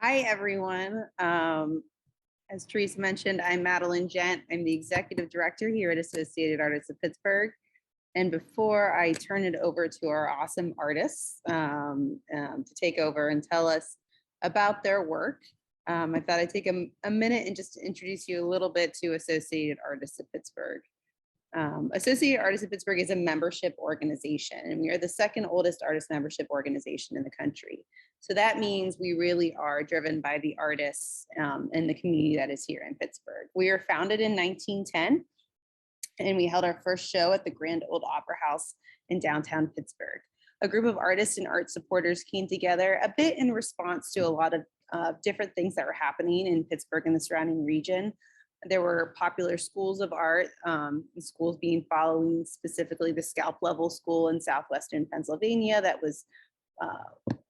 Hi, everyone. As Teresa mentioned, I'm Madeline Gent. I'm the Executive Director here at Associated Artists of Pittsburgh. And before I turn it over to our awesome artists to take over and tell us about their work, I thought I'd take a minute and just introduce you a little bit to Associated Artists of Pittsburgh. Associated Artists of Pittsburgh is a membership organization, and we are the second oldest artist membership organization in the country. So that means we really are driven by the artists and the community that is here in Pittsburgh. We were founded in 1910, and we held our first show at the Grand Old Opera House in downtown Pittsburgh. A group of artists and art supporters came together a bit in response to a lot of different things that were happening in Pittsburgh and the surrounding region. There were popular schools of art, schools being following specifically the Scalp Level School in Southwestern Pennsylvania that was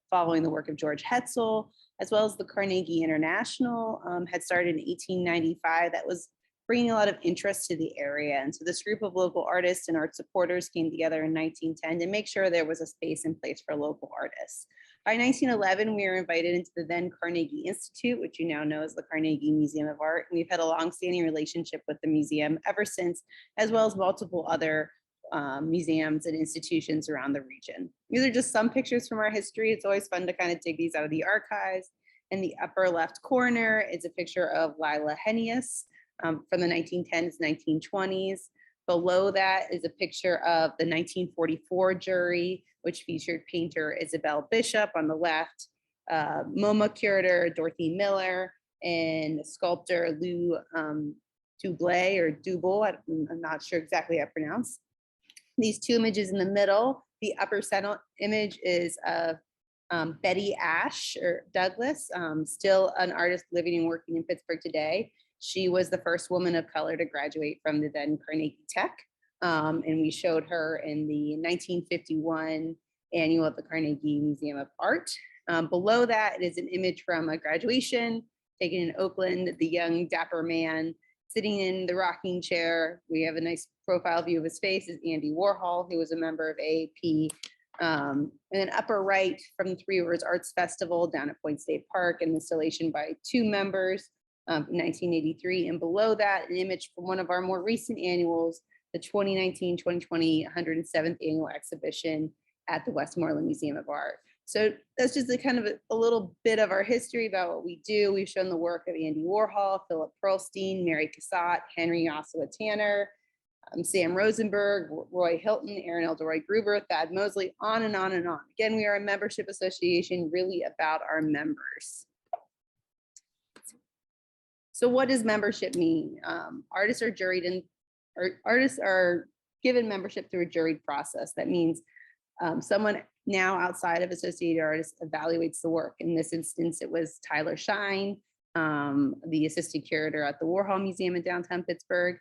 following the work of George Hetzel, as well as the Carnegie International had started in 1895 that was bringing a lot of interest to the area. And so this group of local artists and art supporters came together in 1910 to make sure there was a space in place for local artists. By 1911, we were invited into the then Carnegie Institute, which you now know as the Carnegie Museum of Art. And we've had a longstanding relationship with the museum ever since, as well as multiple other museums and institutions around the region. These are just some pictures from our history. It's always fun to kind of dig these out of the archives. In the upper left corner is a picture of Lila Hennius from the 1910s, 1920s. Below that is a picture of the 1944 jury, which featured painter Isabel Bishop on the left, MoMA curator Dorothy Miller, and sculptor Lou Dublé or Duble. I'm not sure exactly how to pronounce. These two images in the middle, the upper center image is of Betty Ash or Douglas, still an artist living and working in Pittsburgh today. She was the first woman of color to graduate from the then Carnegie Tech. And we showed her in the 1951 annual at the Carnegie Museum of Art. Below that is an image from a graduation taken in Oakland, the young dapper man sitting in the rocking chair. We have a nice profile view of his face is Andy Warhol, who was a member of AAP. And then upper right from the Three Rivers Arts Festival down at Point State Park, an installation by two members in 1983. And below that, an image from one of our more recent annuals, the 2019-2020 107th annual exhibition at the Westmoreland Museum of Art. So that's just a kind of a little bit of our history about what we do. We've shown the work of Andy Warhol, Philip Pearlstein, Mary Cassatt, Henry Ossawa Tanner, Sam Rosenberg, Roy Hilton, Aaron Elderoy Gruber, Thad Mosley, on and on and on. Again, we are a membership association really about our members. So what does membership mean? Artists are juried and artists are given membership through a juried process. That means someone now outside of Associated Artists evaluates the work. In this instance, it was Tyler Shine, the assistant curator at the Warhol Museum in downtown Pittsburgh.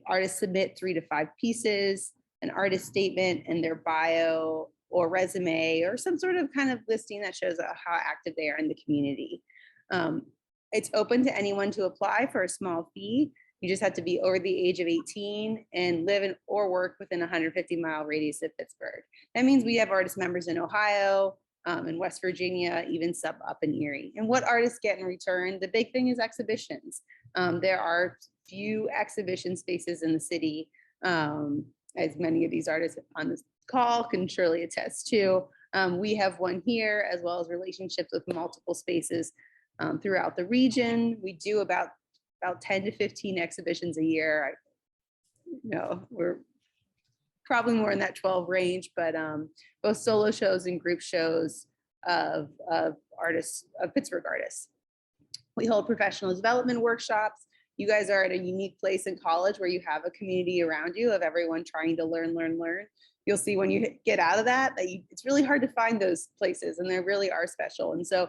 Artists submit 3 to 5 pieces, an artist statement, and their bio or resume or some sort of kind of listing that shows how active they are in the community. It's open to anyone to apply for a small fee. You just have to be over the age of 18 and live in or work within a 150-mile radius of Pittsburgh. That means we have artist members in Ohio, in West Virginia, even some up in Erie. And what artists get in return, the big thing is exhibitions. There are few exhibition spaces in the city, as many of these artists on this call can surely attest to. We have one here, as well as relationships with multiple spaces throughout the region. We do about 10 to 15 exhibitions a year. We're probably more in that 12 range, but both solo shows and group shows of artists, of Pittsburgh artists. We hold professional development workshops. You guys are at a unique place in college where you have a community around you of everyone trying to learn. You'll see when you get out of that, it's really hard to find those places, and they really are special. And so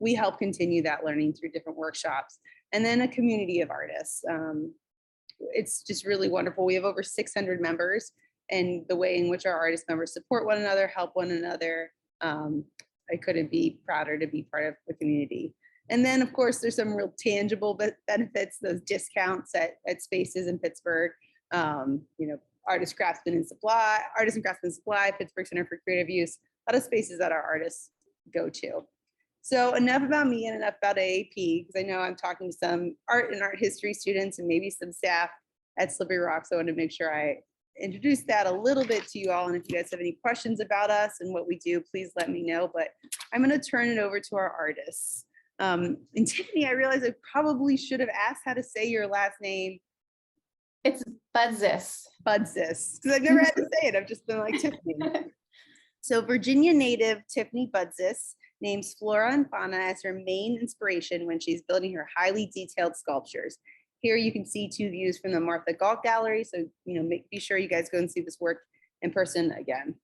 we help continue that learning through different workshops. And then a community of artists. It's just really wonderful. We have over 600 members, and the way in which our artist members support one another, help one another. I couldn't be prouder to be part of the community. And then, of course, there's some real tangible benefits, those discounts at spaces in Pittsburgh. Artists, Craftsmen, and Supply, Pittsburgh Center for Creative Use, a lot of spaces that our artists go to. So enough about me and enough about AAP, because I know I'm talking to some art and art history students and maybe some staff at Slippery Rock. So I want to make sure I introduce that a little bit to you all. And if you guys have any questions about us and what we do, please let me know. But I'm going to turn it over to our artists. And Tiffany, I realize I probably should have asked how to say your last name. It's Budzisz. Budzisz, because I've never had to say it. I've just been like Tiffany. So Virginia native Tiffany Budzisz names flora and fauna as her main inspiration when she's building her highly detailed sculptures. Here you can see two views from the Martha Galt Gallery. So, be sure you guys go and see this work in person again.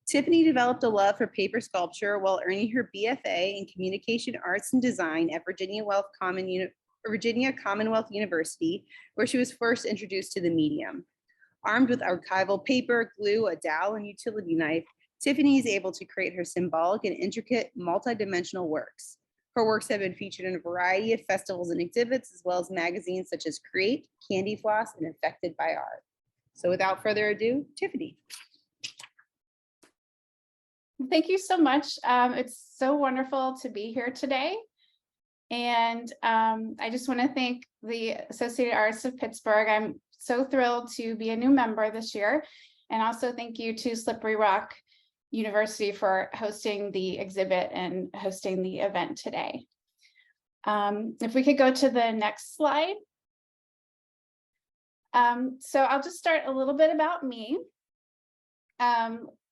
Tiffany developed a love for paper sculpture while earning her BFA in Communication Arts and Design at Virginia Commonwealth University, where she was first introduced to the medium. Armed with archival paper, glue, a dowel, and utility knife, Tiffany is able to create her symbolic and intricate multidimensional works. Her works have been featured in a variety of festivals and exhibits, as well as magazines such as Create, Candy Floss, and Affected by Art. So without further ado, Tiffany. Thank you so much. It's so wonderful to be here today. And I just want to thank the Associated Artists of Pittsburgh. I'm so thrilled to be a new member this year. And also thank you to Slippery Rock University for hosting the exhibit and hosting the event today. If we could go to the next slide. So I'll just start a little bit about me.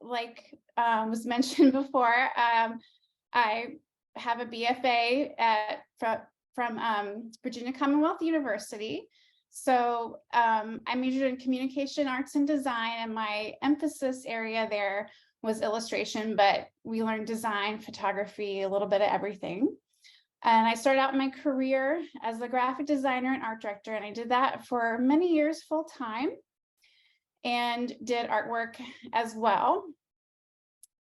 Like was mentioned before, I have a BFA from Virginia Commonwealth University. So I majored in communication arts and design, and my emphasis area there was illustration, but we learned design, photography, a little bit of everything. And I started out my career as a graphic designer and art director, and I did that for many years full time and did artwork as well.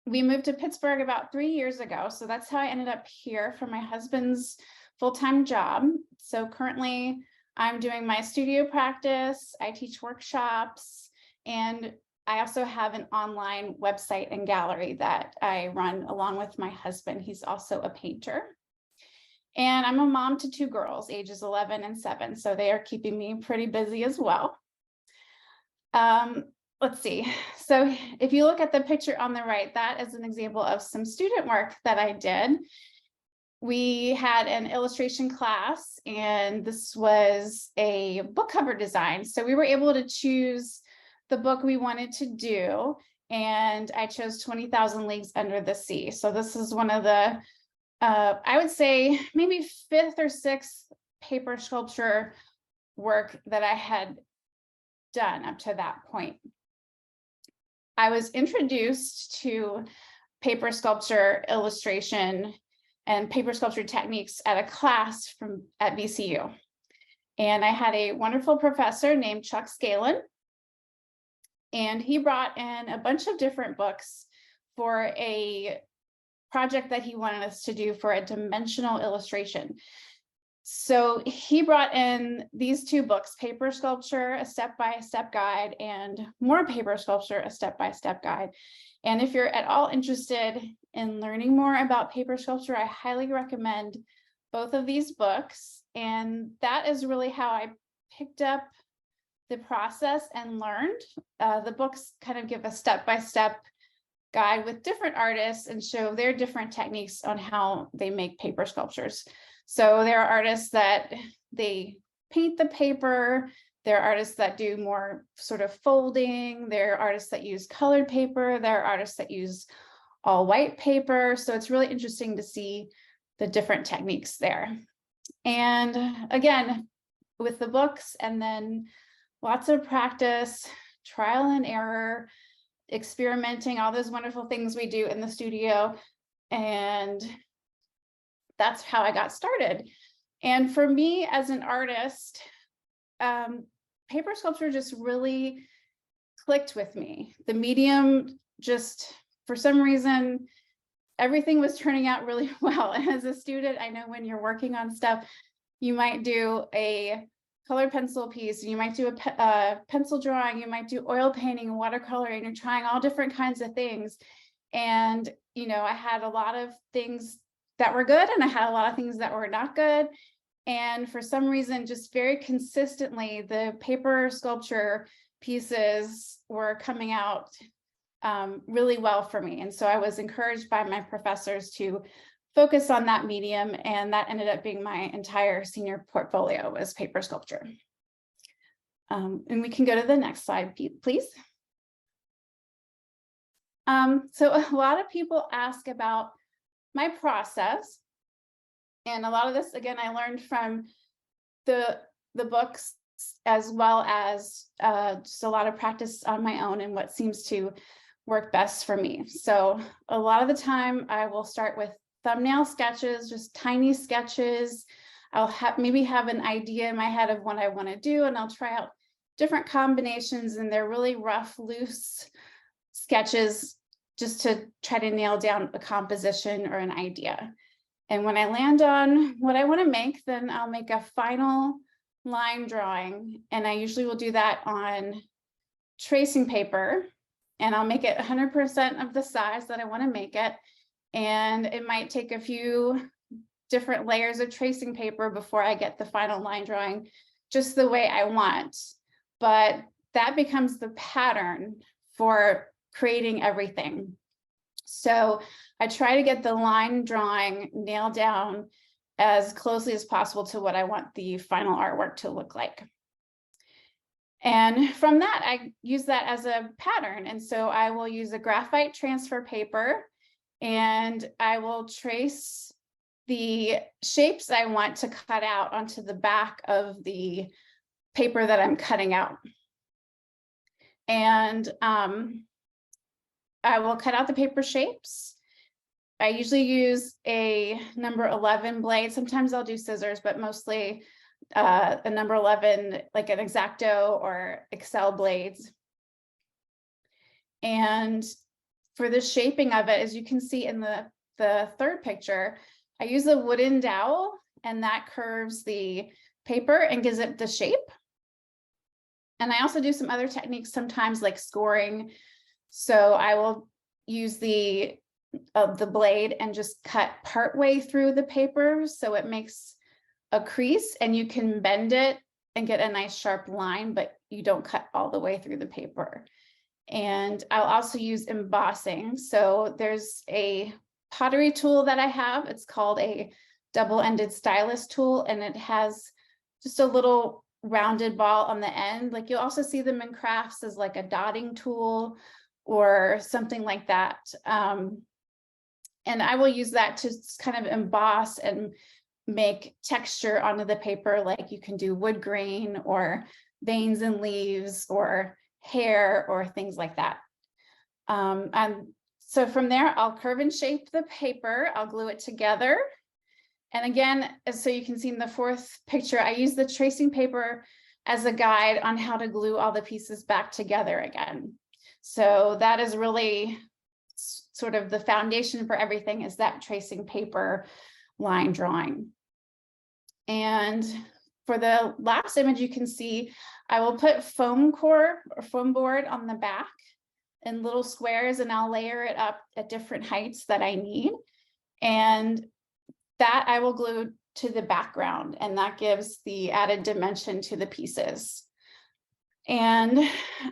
We moved to Pittsburgh about 3 years ago, so that's how I ended up here for my husband's full-time job. So currently I'm doing my studio practice, I teach workshops, and I also have an online website and gallery that I run along with my husband. He's also a painter. And I'm a mom to two girls, ages 11 and 7, so they are keeping me pretty busy as well. Let's see. So if you look at the picture on the right, that is an example of some student work that I did. We had an illustration class, and this was a book cover design. So we were able to choose the book we wanted to do, and I chose 20,000 Leagues Under the Sea. So this is one of the, I would say maybe 5th or 6th paper sculpture work that I had done up to that point. I was introduced to paper sculpture illustration and paper sculpture techniques at a class at VCU. And I had a wonderful professor named Chuck Scalen, and he brought in a bunch of different books for a project that he wanted us to do for a dimensional illustration. So he brought in these two books, Paper Sculpture, a step-by-step guide, and More Paper Sculpture, a step-by-step guide. And if you're at all interested in learning more about paper sculpture, I highly recommend both of these books. And that is really how I picked up the process and learned. The books kind of give a step-by-step guide with different artists and show their different techniques on how they make paper sculptures. So there are artists that they paint the paper, there are artists that do more sort of folding, there are artists that use colored paper, there are artists that use all white paper. So it's really interesting to see the different techniques there. And again, with the books, and then lots of practice, trial and error, experimenting, all those wonderful things we do in the studio. And that's how I got started. And for me as an artist, paper sculpture just really clicked with me. The medium just, for some reason, everything was turning out really well. And as a student, I know when you're working on stuff, you might do a colored pencil piece, you might do a pencil drawing, you might do oil painting, watercoloring, you're trying all different kinds of things. And, I had a lot of things that were good, and I had a lot of things that were not good. And for some reason, just very consistently, the paper sculpture pieces were coming out really well for me. And so I was encouraged by my professors to focus on that medium, and that ended up being my entire senior portfolio was paper sculpture. And we can go to the next slide, please. So a lot of people ask about my process. And a lot of this, again, I learned from the books, as well as just a lot of practice on my own and what seems to work best for me. So a lot of the time I will start with thumbnail sketches, just tiny sketches. I'll maybe have an idea in my head of what I want to do, and I'll try out different combinations, and they're really rough, loose sketches just to try to nail down a composition or an idea. And when I land on what I want to make, then I'll make a final line drawing. And I usually will do that on tracing paper, and I'll make it 100% of the size that I want to make it. And it might take a few different layers of tracing paper before I get the final line drawing just the way I want. But that becomes the pattern for creating everything. So I try to get the line drawing nailed down as closely as possible to what I want the final artwork to look like. And from that, I use that as a pattern. And so I will use a graphite transfer paper, and I will trace the shapes I want to cut out onto the back of the paper that I'm cutting out. And I will cut out the paper shapes. I usually use a number 11 blade. Sometimes I'll do scissors, but mostly a number 11, like an X-Acto or Excel blades. And for the shaping of it, as you can see in the third picture, I use a wooden dowel, and that curves the paper and gives it the shape. And I also do some other techniques sometimes, like scoring. So I will use the blade and just cut part way through the paper, so it makes a crease, and you can bend it and get a nice sharp line, but you don't cut all the way through the paper. And I'll also use embossing. So there's a pottery tool that I have. It's called a double-ended stylus tool, and it has just a little rounded ball on the end. Like you'll also see them in crafts as like a dotting tool or something like that. And I will use that to kind of emboss and make texture onto the paper, like you can do wood grain or veins and leaves or hair or things like that. And so from there, I'll curve and shape the paper. I'll glue it together. And again, so you can see in the fourth picture, I use the tracing paper as a guide on how to glue all the pieces back together again. So that is really sort of the foundation for everything, is that tracing paper line drawing. And for the last image, you can see I will put foam core or foam board on the back in little squares, and I'll layer it up at different heights that I need. And that I will glue to the background, and that gives the added dimension to the pieces. And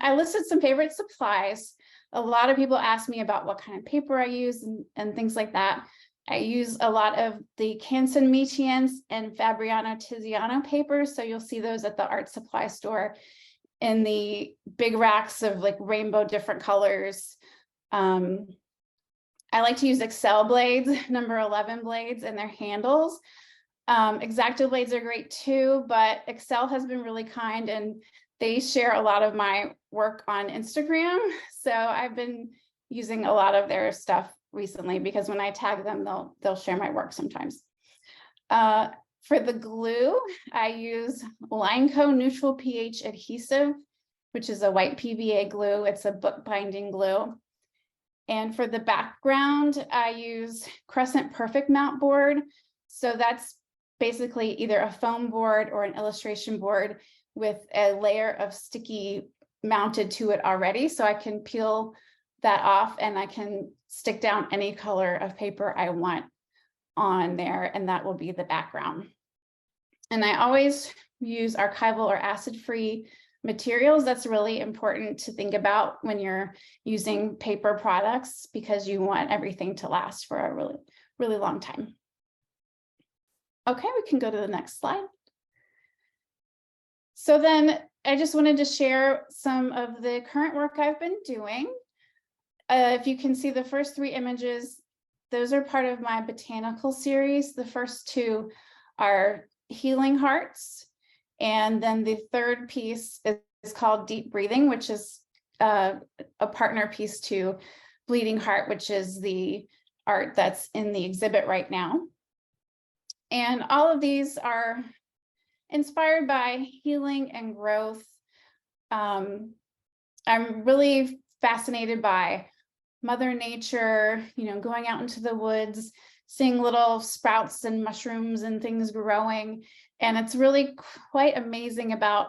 I listed some favorite supplies. A lot of people ask me about what kind of paper I use and things like that. I use a lot of the Canson Metiens and Fabriano Tiziano papers. So you'll see those at the art supply store in the big racks of like rainbow different colors. I like to use Excel blades, number 11 blades, and their handles. X-Acto blades are great too, but Excel has been really kind, and they share a lot of my work on Instagram. So I've been using a lot of their stuff recently, because when I tag them, they'll share my work sometimes. For the glue, I use Lineco Neutral pH adhesive, which is a white PVA glue. It's a book binding glue. And for the background, I use Crescent Perfect Mount board. So that's basically either a foam board or an illustration board with a layer of sticky mounted to it already. So I can peel that off and I can stick down any color of paper I want on there, and that will be the background. And I always use archival or acid-free materials. That's really important to think about when you're using paper products, because you want everything to last for a really, really long time. Okay, we can go to the next slide. So then I just wanted to share some of the current work I've been doing. If you can see the first 3 images, those are part of my botanical series. The first 2 are healing hearts. And then the third piece is called Deep Breathing, which is a partner piece to Bleeding Heart, which is the art that's in the exhibit right now. And all of these are inspired by healing and growth. I'm really fascinated by Mother Nature, going out into the woods, seeing little sprouts and mushrooms and things growing. And it's really quite amazing about,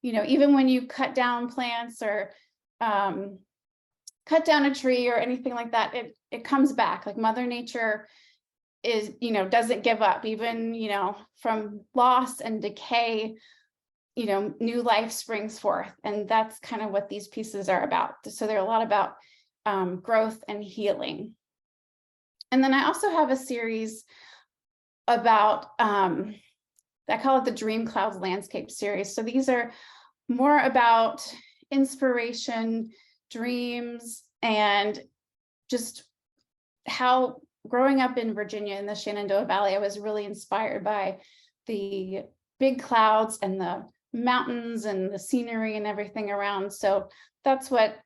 even when you cut down plants or cut down a tree or anything like that, it comes back. Like Mother Nature is, doesn't give up, even, from loss and decay, new life springs forth. And that's kind of what these pieces are about. So they're a lot about growth and healing. And then I also have a series about, I call it the Dream Clouds Landscape series. So these are more about inspiration, dreams, and just how growing up in Virginia in the Shenandoah Valley, I was really inspired by the big clouds and the mountains and the scenery and everything around. So that's what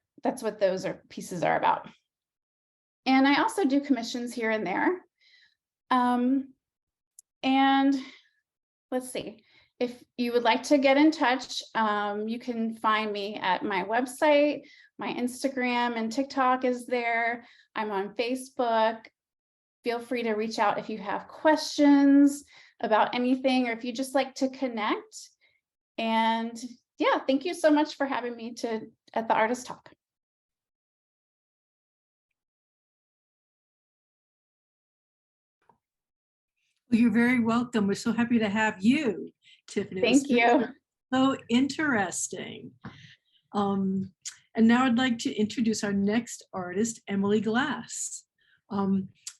those pieces are about. And I also do commissions here and there. And let's see, if you would like to get in touch, you can find me at my website. My Instagram and TikTok is there. I'm on Facebook. Feel free to reach out if you have questions about anything, or if you just like to connect. And yeah, thank you so much for having me at the Artist Talk. Well, you're very welcome. We're so happy to have you, Tiffany. Thank you. So interesting. And now I'd like to introduce our next artist, Emily Glass.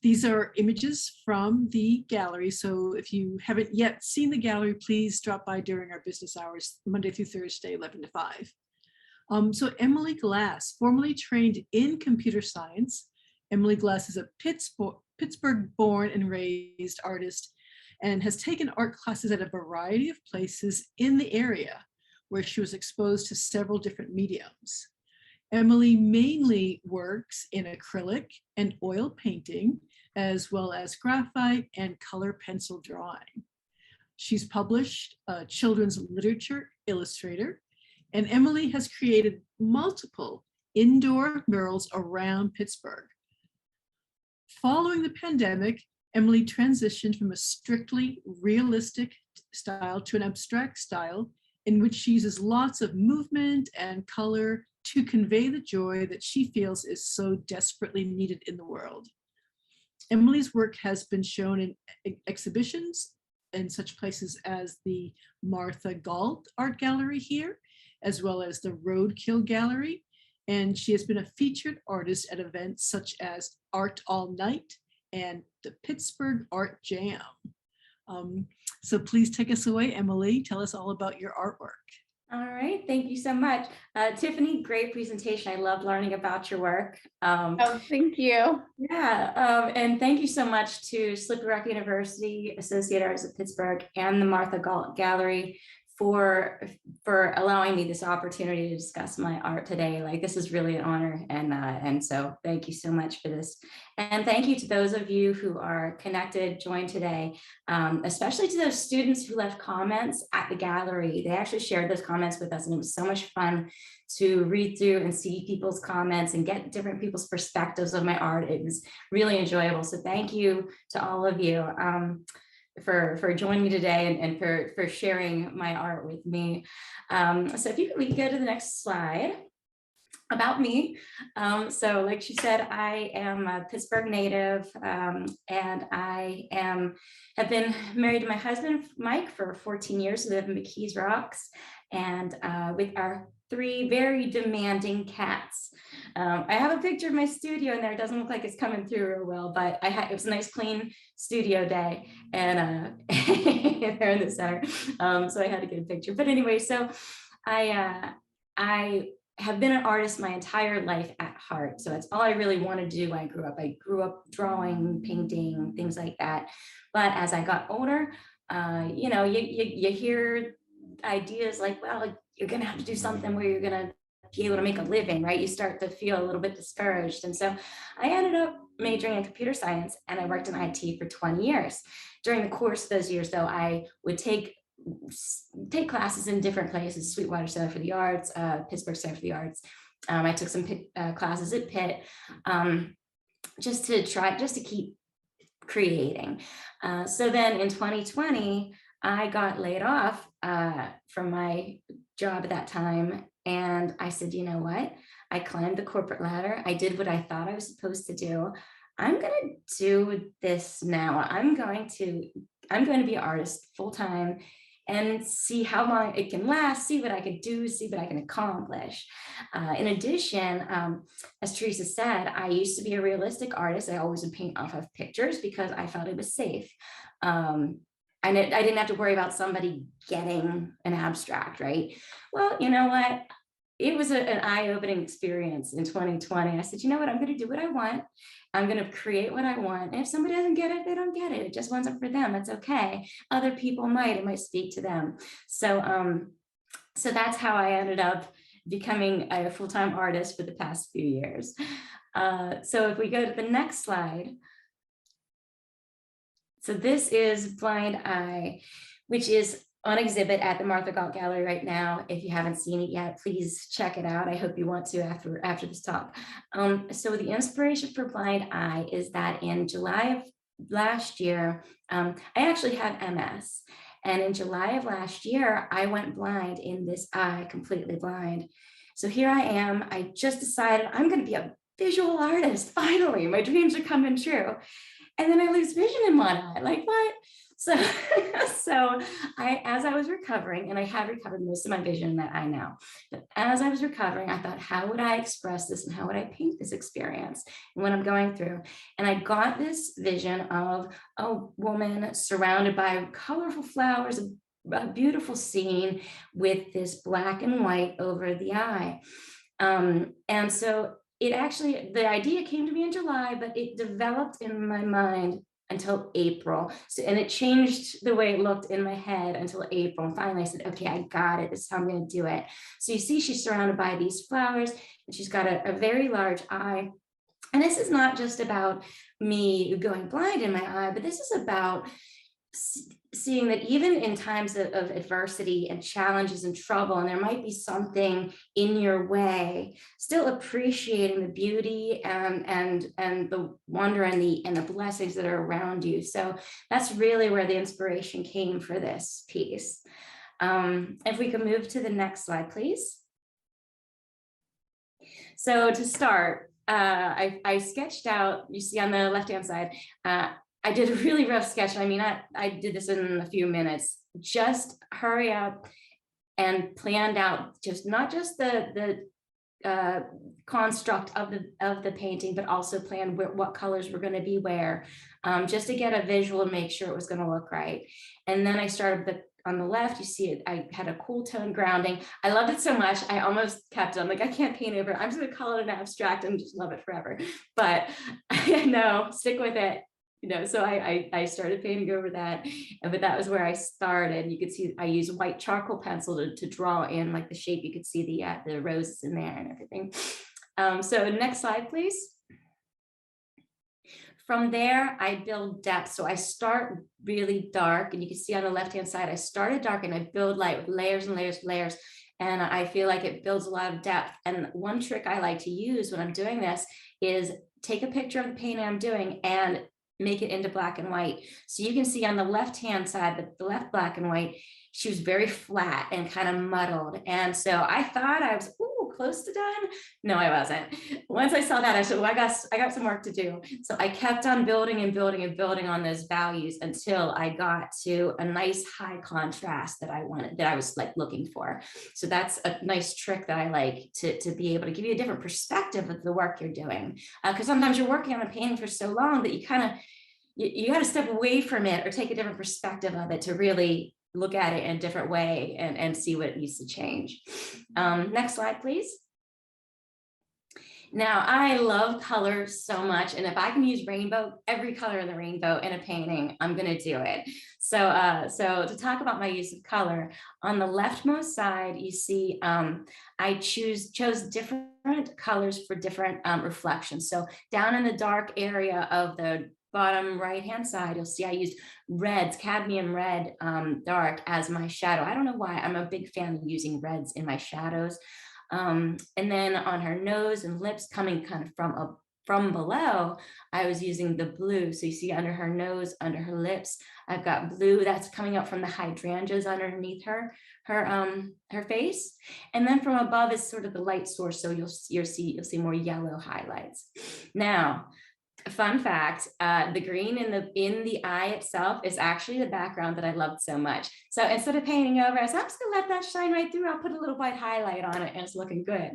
These are images from the gallery. So if you haven't yet seen the gallery, please drop by during our business hours, Monday through Thursday, 11 to 5. So Emily Glass, formerly trained in computer science. Emily Glass is a Pittsburgh born and raised artist and has taken art classes at a variety of places in the area where she was exposed to several different mediums. Emily mainly works in acrylic and oil painting, as well as graphite and color pencil drawing. She's published children's literature illustrator, and Emily has created multiple indoor murals around Pittsburgh. Following the pandemic, Emily transitioned from a strictly realistic style to an abstract style in which she uses lots of movement and color to convey the joy that she feels is so desperately needed in the world. Emily's work has been shown in exhibitions in such places as the Martha Galt Art Gallery here, as well as the Roadkill Gallery. And she has been a featured artist at events such as Art All Night and the Pittsburgh Art Jam. So please take us away, Emily. Tell us all about your artwork. All right, thank you so much. Tiffany, great presentation. I loved learning about your work. Oh, thank you. Yeah, and thank you so much to Slippery Rock University, Associated Artists of Pittsburgh, and the Martha Galt Gallery for allowing me this opportunity to discuss my art today. Like, this is really an honor, and so thank you so much for this. And thank you to those of you who are connected, joined today, especially to those students who left comments at the gallery. They actually shared those comments with us, and it was so much fun to read through and see people's comments and get different people's perspectives of my art. It was really enjoyable. So thank you to all of you for joining me today and for sharing my art with me. So if we can go to the next slide. about me. So like she said, I am a Pittsburgh native, and have been married to my husband, Mike, for 14 years. We live in McKees Rocks, and with our 3 very demanding cats. I have a picture of my studio in there. It doesn't look like it's coming through real well, but it was a nice clean studio day, and they're in the center. So I had to get a picture. But anyway, so I have been an artist my entire life at heart. So that's all I really wanted to do when I grew up. I grew up drawing, painting, things like that. But as I got older, you know, you hear ideas like, well, you're going to have to do something where you're going to be able to make a living, right? You start to feel a little bit discouraged. And so I ended up majoring in computer science, and I worked in IT for 20 years. During the course of those years, though, I would take classes in different places: Sweetwater Center for the Arts, Pittsburgh Center for the Arts. I took some classes at Pitt, just to keep creating. So then in 2020, I got laid off from my job at that time. And I said, you know what? I climbed the corporate ladder. I did what I thought I was supposed to do. I'm going to do this now. I'm going to be an artist full time and see how long it can last, see what I can do, see what I can accomplish. In addition, as Teresa said, I used to be a realistic artist. I always would paint off of pictures because I felt it was safe. I didn't have to worry about somebody getting an abstract, right? Well, you know what? It was an eye-opening experience in 2020. I said, you know what? I'm going to do what I want. I'm going to create what I want. And if somebody doesn't get it, they don't get it. It just wasn't for them. It's okay. Other people might. It might speak to them. So, so that's how I ended up becoming a full-time artist for the past few years. So if we go to the next slide. So this is Blind Eye, which is on exhibit at the Martha Galt Gallery right now. If you haven't seen it yet, please check it out. I hope you want to after this talk. So the inspiration for Blind Eye is that in July of last year, I actually had MS. And in July of last year, I went blind in this eye, completely blind. So here I am. I just decided I'm going to be a visual artist. Finally, my dreams are coming true. And then I lose vision in one eye. Like, what? So as I was recovering, and I have recovered most of my vision in that eye now, but as I was recovering, I thought, how would I express this and how would I paint this experience and what I'm going through? And I got this vision of a woman surrounded by colorful flowers, a beautiful scene with this black and white over the eye. And so the idea came to me in July, but it developed in my mind until April. So, and it changed the way it looked in my head until April. And finally I said, okay, I got it. This is how I'm going to do it. So you see, she's surrounded by these flowers and she's got a very large eye. And this is not just about me going blind in my eye, but this is about seeing that even in times of adversity and challenges and trouble, and there might be something in your way, still appreciating the beauty and the wonder and the blessings that are around you. So that's really where the inspiration came for this piece. If we could move to the next slide, please. So to start, I sketched out, you see on the left-hand side, I did a really rough sketch. I mean, I did this in a few minutes, just hurry up and planned out not just the construct of the painting, but also planned what colors were going to be where, just to get a visual and make sure it was going to look right. And then I started on the left, you see it, I had a cool tone grounding. I loved it so much, I almost kept it. I'm like, I can't paint over it. I'm just going to call it an abstract and just love it forever. But no, stick with it. You know, so I started painting over that, but that was where I started. You could see I used white charcoal pencil to draw in like the shape. You could see the roses in there and everything. So next slide, please. From there, I build depth. So I start really dark, and you can see on the left-hand side, I started dark and I build light with layers and layers and layers. And I feel like it builds a lot of depth. And one trick I like to use when I'm doing this is take a picture of the painting I'm doing and make it into black and white. So you can see on the left-hand side, the left black and white, she was very flat and kind of muddled. And so I thought I was, ooh, close to done. No, I wasn't. Once I saw that, I said, well, I got some work to do. So I kept on building and building and building on those values until I got to a nice high contrast that I wanted, that I was like looking for. So that's a nice trick that I like to be able to give you a different perspective of the work you're doing. Because sometimes you're working on a painting for so long that you kind of, you got to step away from it or take a different perspective of it to really look at it in a different way and see what it needs to change. Next slide, please. Now, I love color so much, and if I can use rainbow, every color in the rainbow in a painting, I'm going to do it. So, so to talk about my use of color, on the leftmost side, you see I chose different colors for different reflections. So down in the dark area of the bottom right-hand side, you'll see I used reds, cadmium red dark as my shadow. I don't know why. I'm a big fan of using reds in my shadows. And then on her nose and lips coming kind of from below, I was using the blue. So you see under her nose, under her lips, I've got blue that's coming up from the hydrangeas underneath her face. And then from above is sort of the light source. So you'll see more yellow highlights. Now, fun fact, the green in the eye itself is actually the background that I loved so much. So instead of painting over, I said, I'm just gonna let that shine right through. I'll put a little white highlight on it and it's looking good.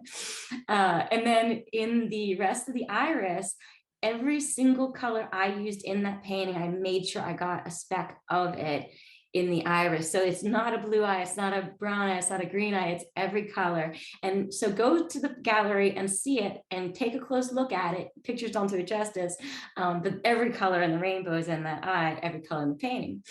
And then in the rest of the iris, every single color I used in that painting, I made sure I got a speck of it in the iris. So it's not a blue eye, it's not a brown eye, it's not a green eye, it's every color. And so go to the gallery and see it and take a close look at it. Pictures don't do it justice, but every color in the rainbow is in that eye, every color in the painting.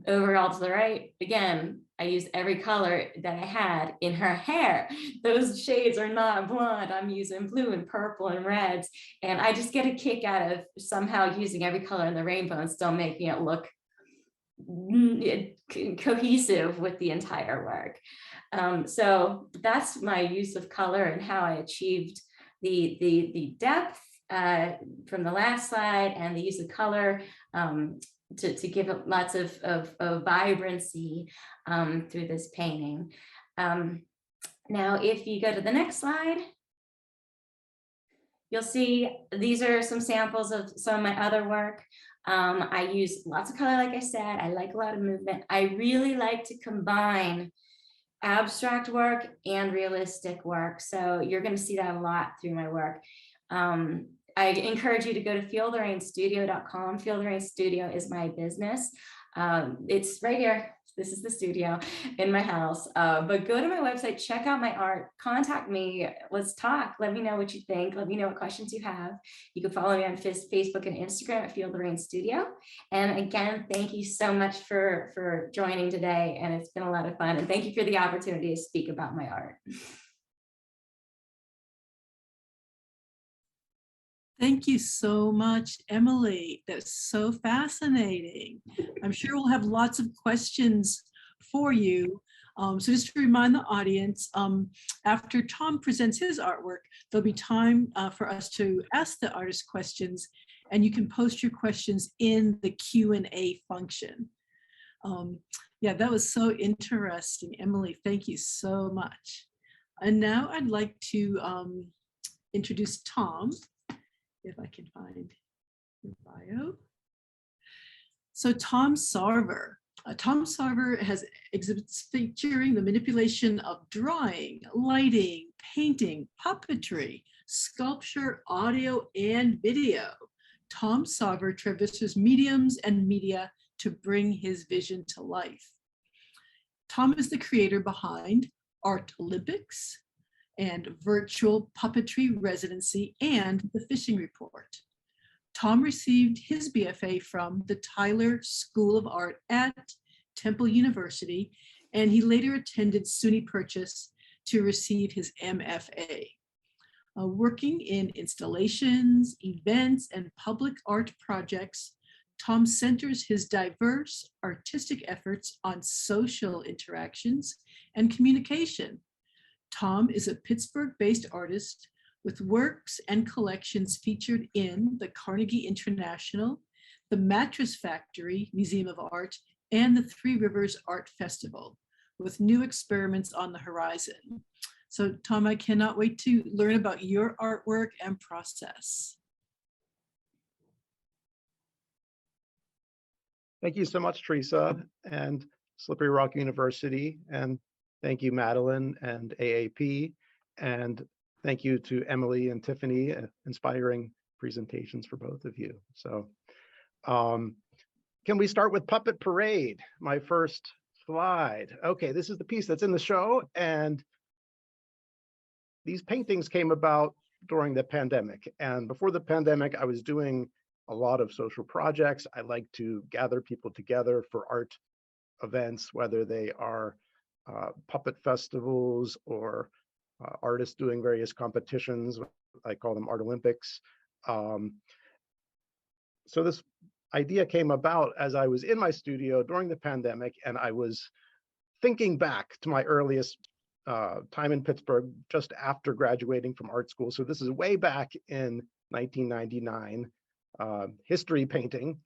Overall to the right, again, I used every color that I had in her hair. Those shades are not blonde. I'm using blue and purple and reds. And I just get a kick out of somehow using every color in the rainbow and still making it look cohesive with the entire work. So that's my use of color and how I achieved the depth from the last slide and the use of color to give it lots of vibrancy through this painting. Now, if you go to the next slide, you'll see these are some samples of some of my other work. I use lots of color, like I said. I like a lot of movement. I really like to combine abstract work and realistic work. So you're going to see that a lot through my work. I encourage you to go to feeltherainstudio.com. Feel the Rain Studio is my business. It's right here. This is the studio in my house. But go to my website, check out my art, contact me, let's talk. Let me know what you think. Let me know what questions you have. You can follow me on Facebook and Instagram at Feel the Rain Studio. And again, thank you so much for joining today. And it's been a lot of fun. And thank you for the opportunity to speak about my art. Thank you so much, Emily. That's so fascinating. I'm sure we'll have lots of questions for you. So just to remind the audience, after Tom presents his artwork, there'll be time for us to ask the artist questions, and you can post your questions in the Q&A function. Yeah, that was so interesting, Emily. Thank you so much. And now I'd like to introduce Tom, if I can find your bio. So Tom Sarver. Tom Sarver has exhibits featuring the manipulation of drawing, lighting, painting, puppetry, sculpture, audio, and video. Tom Sarver traverses mediums and media to bring his vision to life. Tom is the creator behind Art Olympics and Virtual Puppetry Residency and The Fishing Report. Tom received his BFA from the Tyler School of Art at Temple University, and he later attended SUNY Purchase to receive his MFA. Working in installations, events, and public art projects, Tom centers his diverse artistic efforts on social interactions and communication. Tom is a Pittsburgh-based artist with works and collections featured in the Carnegie International, the Mattress Factory Museum of Art, and the Three Rivers Art Festival, with new experiments on the horizon. So Tom, I cannot wait to learn about your artwork and process. Thank you so much, Teresa, and Slippery Rock University, and thank you, Madeline and AAP, and thank you to Emily and Tiffany, inspiring presentations for both of you. So can we start with Puppet Parade, my first slide? Okay, this is the piece that's in the show, and these paintings came about during the pandemic. And before the pandemic, I was doing a lot of social projects. I like to gather people together for art events, whether they are puppet festivals or artists doing various competitions. I call them Art Olympics. So this idea came about as I was in my studio during the pandemic, and I was thinking back to my earliest time in Pittsburgh just after graduating from art school. So this is way back in 1999, history painting,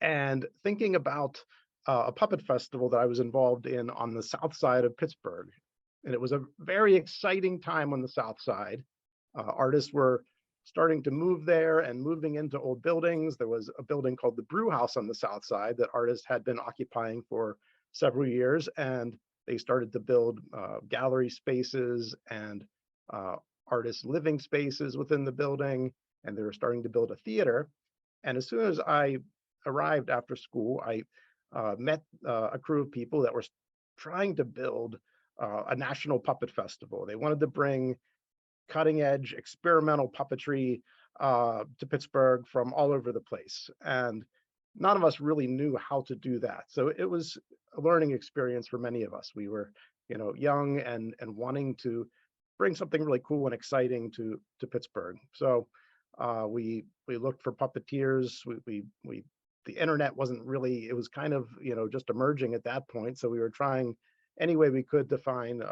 and thinking about a puppet festival that I was involved in on the south side of Pittsburgh. And it was a very exciting time on the south side. Artists were starting to move there and moving into old buildings. There was a building called the Brew House on the south side that artists had been occupying for several years, and they started to build gallery spaces and artist living spaces within the building, and they were starting to build a theater. And as soon as I arrived after school, I met a crew of people that were trying to build a national puppet festival. They wanted to bring cutting edge experimental puppetry to Pittsburgh from all over the place. And none of us really knew how to do that. So it was a learning experience for many of us. We were, young and wanting to bring something really cool and exciting to Pittsburgh. So we looked for puppeteers. The internet wasn't really, it was kind of, just emerging at that point. So we were trying any way we could to find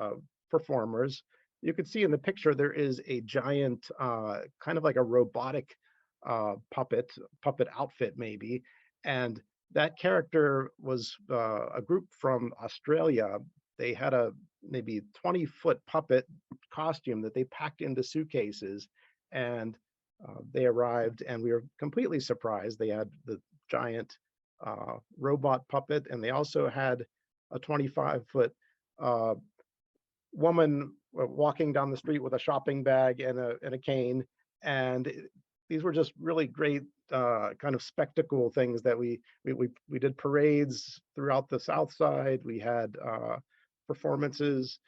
performers. You can see in the picture, there is a giant, kind of like a robotic puppet outfit maybe. And that character was a group from Australia. They had a maybe 20-foot puppet costume that they packed into suitcases, and they arrived, and we were completely surprised. They had the giant robot puppet, and they also had a 25-foot woman walking down the street with a shopping bag and a cane. And these were just really great kind of spectacle things that we did parades throughout the South Side. We had performances.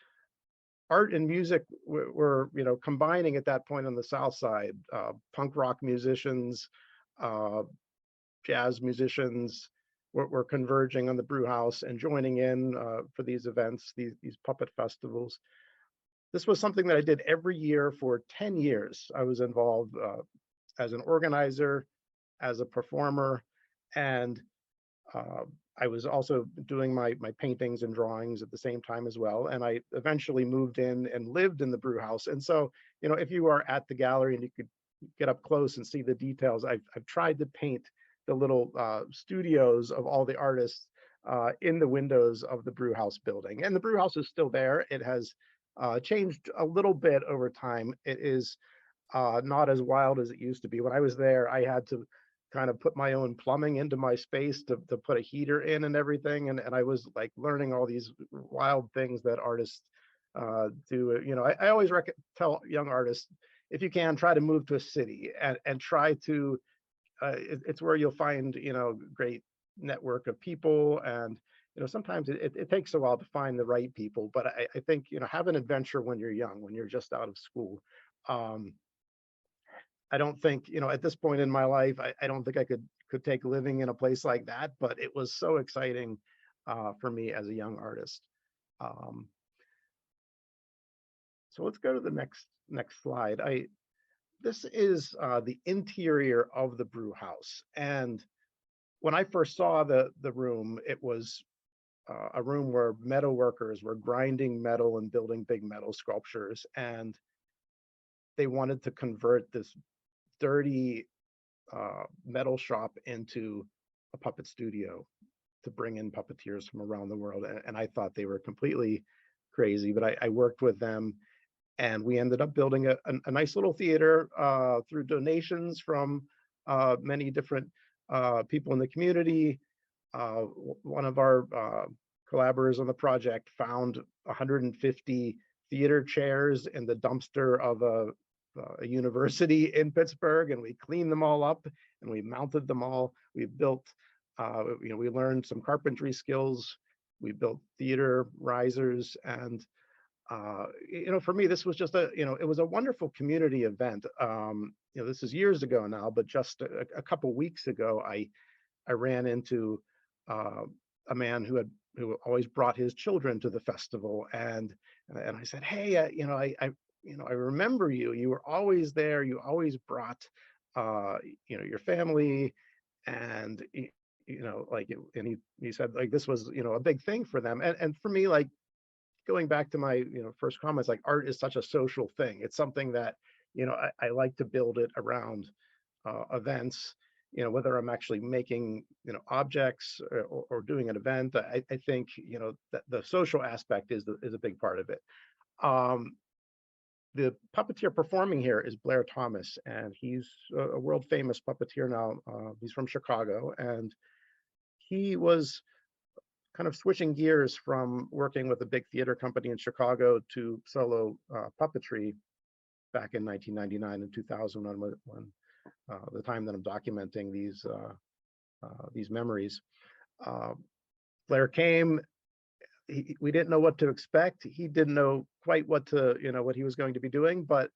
Art and music were combining at that point on the South Side. Punk rock musicians, jazz musicians were converging on the Brew House and joining in for these events, these puppet festivals. This was something that I did every year for 10 years. I was involved as an organizer, as a performer, and I was also doing my paintings and drawings at the same time as well. And I eventually moved in and lived in the Brew House. And so, if you are at the gallery and you could get up close and see the details, I've tried to paint the little studios of all the artists in the windows of the Brew House building. And the Brew House is still there. It has changed a little bit over time. It is not as wild as it used to be. When I was there, I had to kind of put my own plumbing into my space to put a heater in and everything. And I was like learning all these wild things that artists do. I always tell young artists, if you can, try to move to a city and try to, it's where you'll find, great network of people. And, sometimes it takes a while to find the right people, but I think, have an adventure when you're young, when you're just out of school. I don't think, at this point in my life, I don't think I could take living in a place like that, but it was so exciting for me as a young artist. So let's go to the next slide. This is the interior of the Brew House. And when I first saw the room, it was a room where metal workers were grinding metal and building big metal sculptures. And they wanted to convert this dirty metal shop into a puppet studio to bring in puppeteers from around the world. And I thought they were completely crazy, but I worked with them. And we ended up building a nice little theater through donations from many different people in the community. One of our collaborators on the project found 150 theater chairs in the dumpster of a university in Pittsburgh, and we cleaned them all up and we mounted them all. We built, we learned some carpentry skills. We built theater risers, and for me, this was just it was a wonderful community event. This is years ago now, but just a couple weeks ago, I ran into a man who always brought his children to the festival, and I said, hey, I remember you. You were always there. You always brought your family, and and he said like this was a big thing for them, and for me, like, going back to my first comments, like, art is such a social thing. It's something that I like to build it around events, whether I'm actually making objects or doing an event. I think that the social aspect is a big part of it. The puppeteer performing here is Blair Thomas, and he's a world famous puppeteer now. He's from Chicago, and he was kind of switching gears from working with a big theater company in Chicago to solo puppetry back in 1999 and 2000, when the time that I'm documenting these memories. Blair came. We didn't know what to expect. He didn't know quite what he was going to be doing, but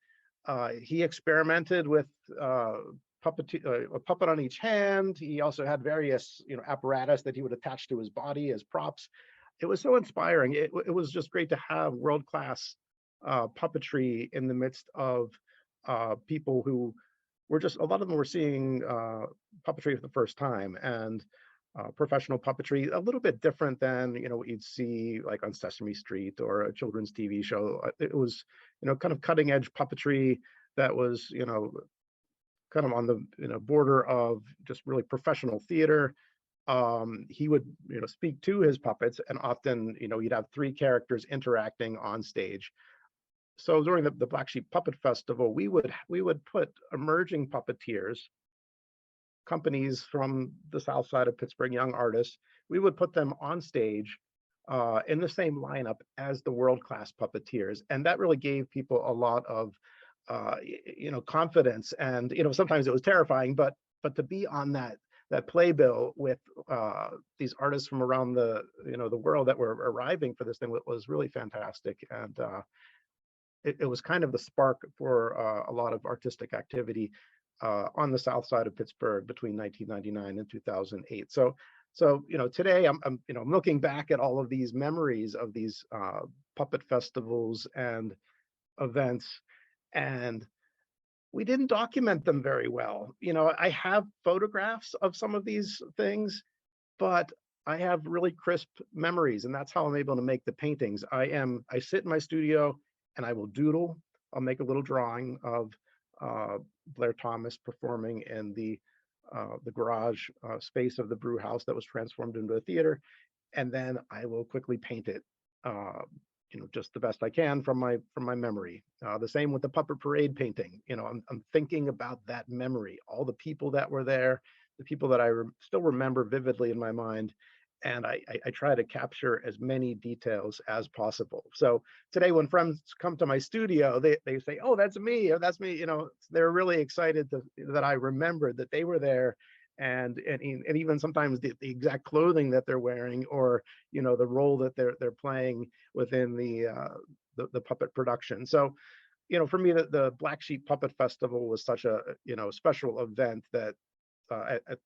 he experimented with a puppet on each hand. He also had various apparatus that he would attach to his body as props. It was so inspiring. It was just great to have world-class puppetry in the midst of people who were just, a lot of them were seeing puppetry for the first time, and professional puppetry, a little bit different than what you'd see like on Sesame Street or a children's TV show. It was kind of cutting edge puppetry that was kind of on the border of just really professional theater. He would speak to his puppets, and often he'd have 3 characters interacting on stage. So during the Black Sheep Puppet Festival, we would put emerging puppeteers, companies from the south side of Pittsburgh, young artists, we would put them on stage in the same lineup as the world-class puppeteers. And that really gave people a lot of confidence. And sometimes it was terrifying, but to be on that playbill with these artists from around the world that were arriving for this thing was really fantastic. And it was kind of the spark for a lot of artistic activity on the south side of Pittsburgh between 1999 and 2008. So today I'm looking back at all of these memories of these puppet festivals and events, and we didn't document them very well. I have photographs of some of these things, but I have really crisp memories, and that's how I'm able to make the paintings. I sit in my studio and I will doodle. I'll make a little drawing of Blair Thomas performing in the garage space of the brew house that was transformed into a theater, and then I will quickly paint it, just the best I can from my memory. The same with the puppet parade painting. I'm thinking about that memory, all the people that were there, the people that I still remember vividly in my mind, and I try to capture as many details as possible. So today, when friends come to my studio, they say, "Oh, that's me," or "That's me." They're really excited that I remembered that they were there, and even sometimes the exact clothing that they're wearing, or the role that they're playing within the puppet production. So for me, the Black Sheep Puppet Festival was such a special event that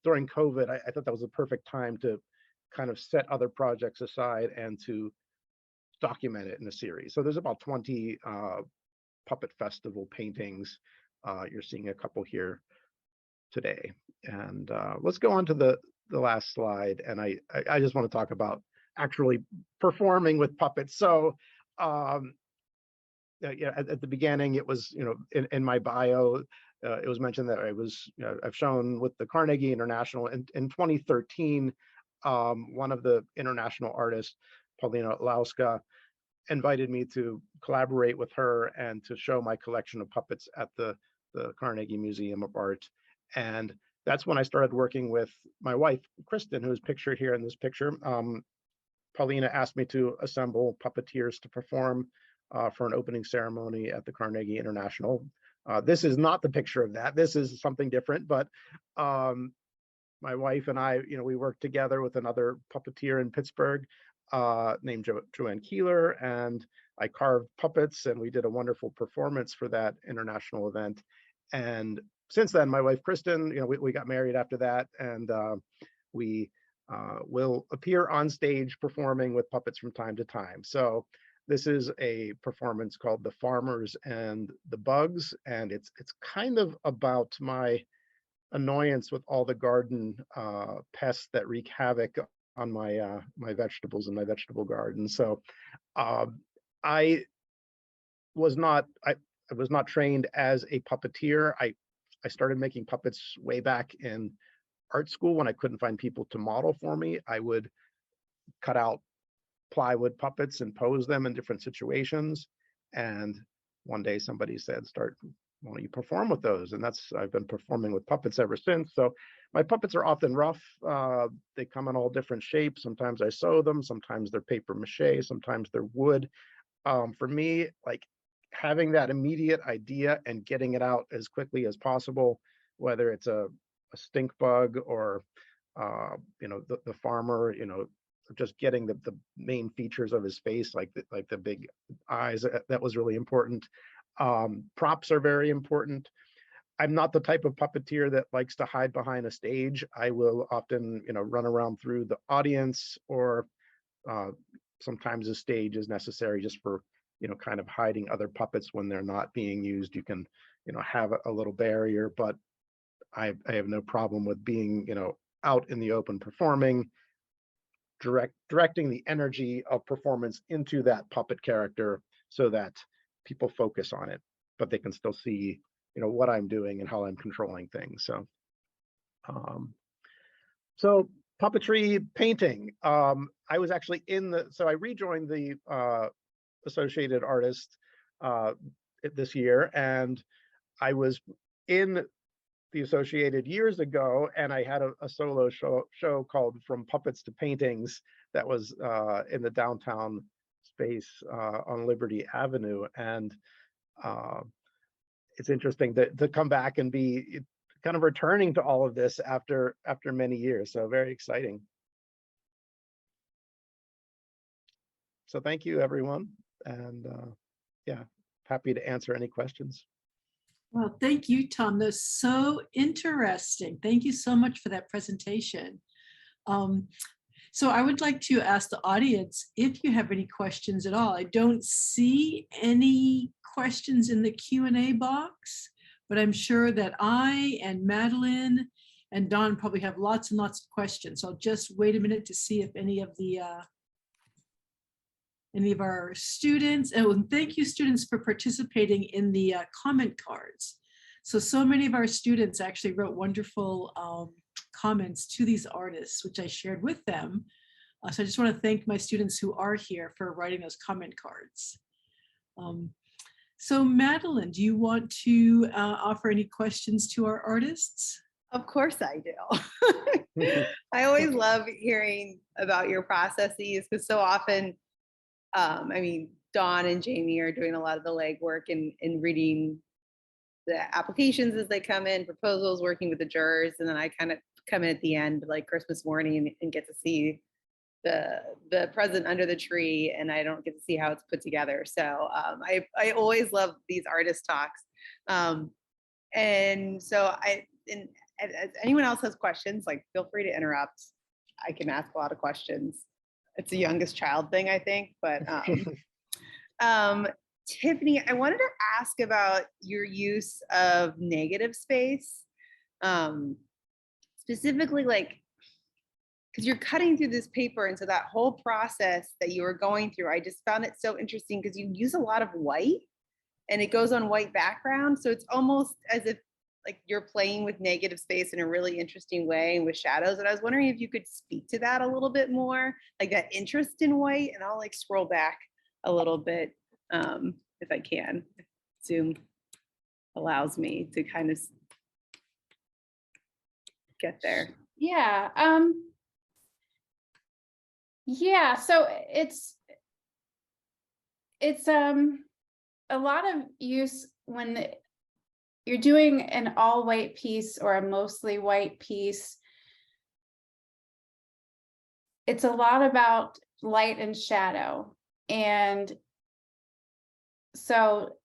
during COVID, I thought that was a perfect time to kind of set other projects aside and to document it in a series. So there's about 20 puppet festival paintings. You're seeing a couple here today. And let's go on to the last slide. And I just want to talk about actually performing with puppets. So at the beginning, it was, in my bio, it was mentioned that I've shown with the Carnegie International in 2013. One of the international artists, Paulina Lauska, invited me to collaborate with her and to show my collection of puppets at the Carnegie Museum of Art. And that's when I started working with my wife, Kristen, who is pictured here in this picture. Paulina asked me to assemble puppeteers to perform for an opening ceremony at the Carnegie International. This is not the picture of that. This is something different, but my wife and I, we worked together with another puppeteer in Pittsburgh named Joanne Keeler, and I carved puppets, and we did a wonderful performance for that international event. And since then, my wife, Kristen, we got married after that, and we will appear on stage performing with puppets from time to time. So this is a performance called The Farmers and the Bugs, and it's kind of about my annoyance with all the garden pests that wreak havoc on my my vegetables in my vegetable garden. So I was not trained as a puppeteer. I started making puppets way back in art school when I couldn't find people to model for me. I would cut out plywood puppets and pose them in different situations. And one day somebody said, why don't you perform with those? And I've been performing with puppets ever since. So my puppets are often rough. They come in all different shapes. Sometimes I sew them, sometimes they're paper mache, sometimes they're wood. For me, like having that immediate idea and getting it out as quickly as possible, whether it's a stink bug or the farmer, just getting the main features of his face, like the big eyes, that was really important. Props are very important. I'm not the type of puppeteer that likes to hide behind a stage. I will often, run around through the audience, or sometimes a stage is necessary just for, kind of hiding other puppets when they're not being used. You can, have a little barrier, but I have no problem with being, out in the open performing, directing the energy of performance into that puppet character so that people focus on it, but they can still see, what I'm doing and how I'm controlling things. So puppetry, painting. I was actually I rejoined the Associated Artists this year, and I was in the Associated years ago, and I had a solo show called From Puppets to Paintings that was in the downtown space on Liberty Avenue. And it's interesting to come back and be kind of returning to all of this after many years. So very exciting. So thank you, everyone. And yeah, happy to answer any questions. Well, thank you, Tom. That's so interesting. Thank you so much for that presentation. So I would like to ask the audience if you have any questions at all. I don't see any questions in the Q&A box, but I'm sure that I and Madeline and Don probably have lots and lots of questions. So I'll just wait a minute to see if any of our students, and thank you students for participating in the comment cards. So many of our students actually wrote wonderful comments to these artists, which I shared with them. So I just want to thank my students who are here for writing those comment cards. So Madeline, do you want to offer any questions to our artists? Of course I do. I always love hearing about your processes, because so often, Dawn and Jamie are doing a lot of the legwork and reading the applications as they come in, proposals, working with the jurors, and then I kind of come in at the end, like Christmas morning, and get to see the present under the tree, and I don't get to see how it's put together. So I always love these artist talks, and so as anyone else has questions, like feel free to interrupt. I can ask a lot of questions. It's a youngest child thing, I think, but Tiffany, I wanted to ask about your use of negative space, specifically, like, because you're cutting through this paper, and so that whole process that you were going through, I just found it so interesting because you use a lot of white, and it goes on white background, so it's almost as if like you're playing with negative space in a really interesting way and with shadows. And I was wondering if you could speak to that a little bit more, like that interest in white. And I'll like scroll back a little bit, if I can. Zoom allows me to kind of get there. Yeah. Yeah, so it's a lot of use when you're doing an all white piece or a mostly white piece. It's a lot about light and shadow. And so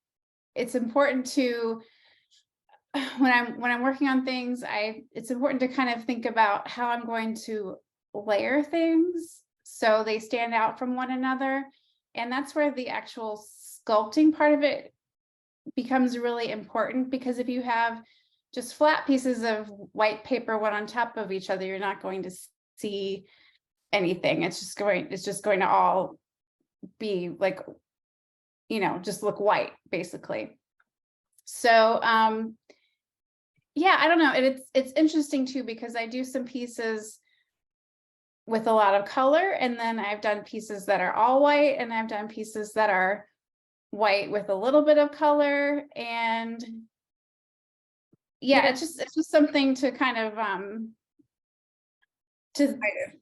it's important to, when I'm working on things, it's important to kind of think about how I'm going to layer things so they stand out from one another. And that's where the actual sculpting part of it becomes really important, because if you have just flat pieces of white paper one on top of each other, you're not going to see anything. It's just going to all be like, just look white, basically. So yeah, I don't know. It's interesting too, because I do some pieces with a lot of color, and then I've done pieces that are all white, and I've done pieces that are white with a little bit of color. And yeah, it's just something to kind of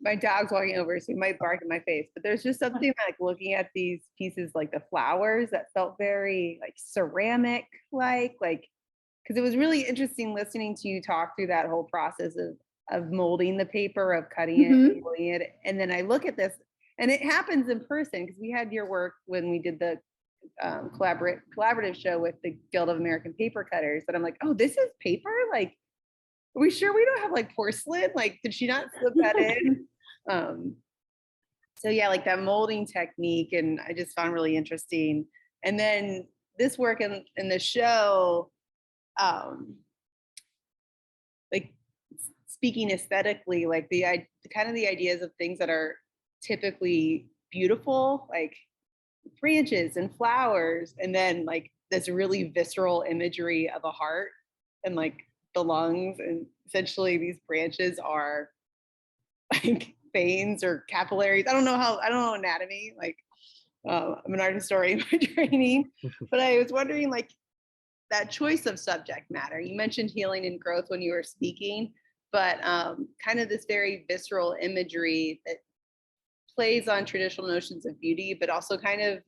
my dog's walking over, so he might bark in my face, but there's just something like looking at these pieces, like the flowers, that felt very like ceramic, like because it was really interesting listening to you talk through that whole process of molding the paper, of cutting it, and molding it. And then I look at this, and it happens in person, because we had your work when we did the collaborative show with the Guild of American Paper Cutters, and I'm like, oh, this is paper? Like, are we sure we don't have like porcelain? Like, did she not slip that in? So yeah, like that molding technique, and I just found really interesting. And then this work in the show, like speaking aesthetically, like the kind of the ideas of things that are typically beautiful, like branches and flowers, and then like this really visceral imagery of a heart and like the lungs, and essentially these branches are like veins or capillaries. I don't know anatomy. Like I'm an art historian by training, but I was wondering, like, that choice of subject matter. You mentioned healing and growth when you were speaking, but kind of this very visceral imagery that plays on traditional notions of beauty, but also kind of,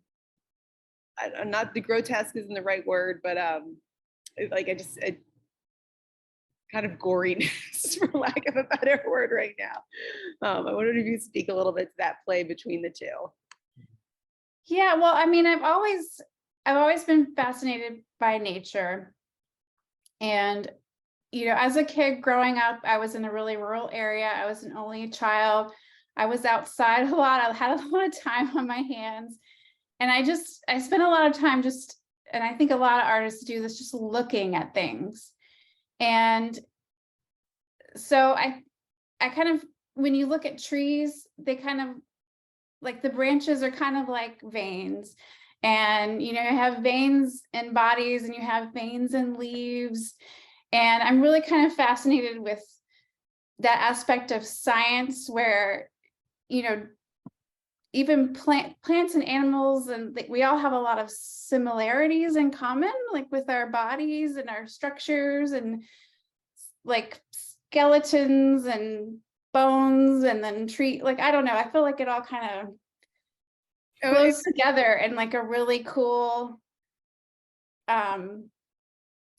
not the grotesque isn't the right word, but like kind of goriness, for lack of a better word right now. I wondered if you speak a little bit to that play between the two. Yeah, well, I mean, I've always been fascinated by nature. And, as a kid growing up, I was in a really rural area. I was an only child. I was outside a lot. I had a lot of time on my hands. And I spent a lot of time and I think a lot of artists do this, just looking at things. And so I kind of, when you look at trees, they kind of, like, the branches are kind of like veins. And, you have veins in bodies, and you have veins in leaves. And I'm really kind of fascinated with that aspect of science where, even plants and animals, and we all have a lot of similarities in common, like with our bodies and our structures, and like skeletons and bones, and then like, I don't know, I feel like it all kind of flows together in like a really cool,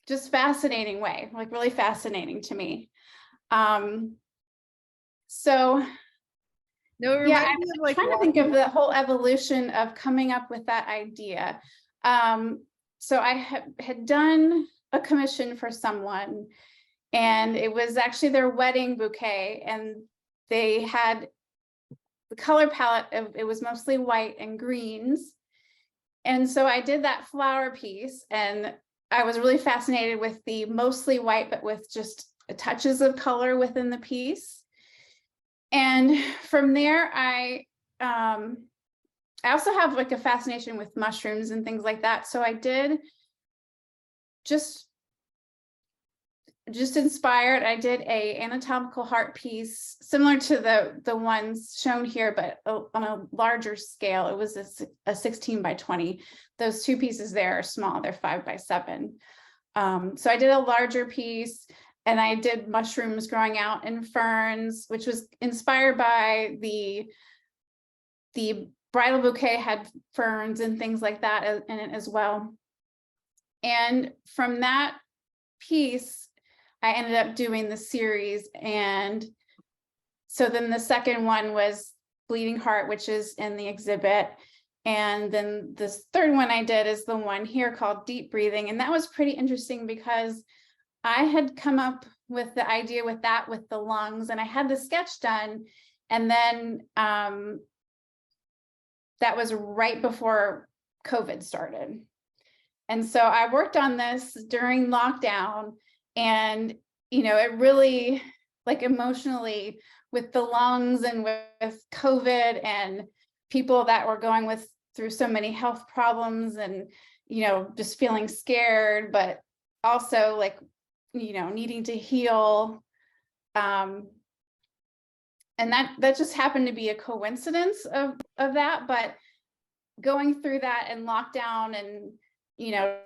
just fascinating way, like really fascinating to me. So no, it yeah, reminds me of, like, trying to think of the whole evolution of coming up with that idea. So I had done a commission for someone, and it was actually their wedding bouquet, and they had the color palette it was mostly white and greens. And so I did that flower piece, and I was really fascinated with the mostly white, but with just touches of color within the piece. And from there, I also have like a fascination with mushrooms and things like that. So I did just just inspired. I did a anatomical heart piece similar to the ones shown here, but on a larger scale. It was a 16 by 20. Those two pieces there are small, they're 5 by 7. So I did a larger piece, and I did mushrooms growing out in ferns, which was inspired by the bridal bouquet had ferns and things like that in it as well. And from that piece, I ended up doing the series. And so then the second one was Bleeding Heart, which is in the exhibit. And then this third one I did is the one here called Deep Breathing. And that was pretty interesting because I had come up with the idea with the lungs, and I had the sketch done. And then that was right before COVID started. And so I worked on this during lockdown, and, you know, it really, like, emotionally, with the lungs and with COVID and people that were going through so many health problems, and, you know, just feeling scared, but also, like, you know, needing to heal. And that just happened to be a coincidence of that, but going through that and lockdown, and, you know,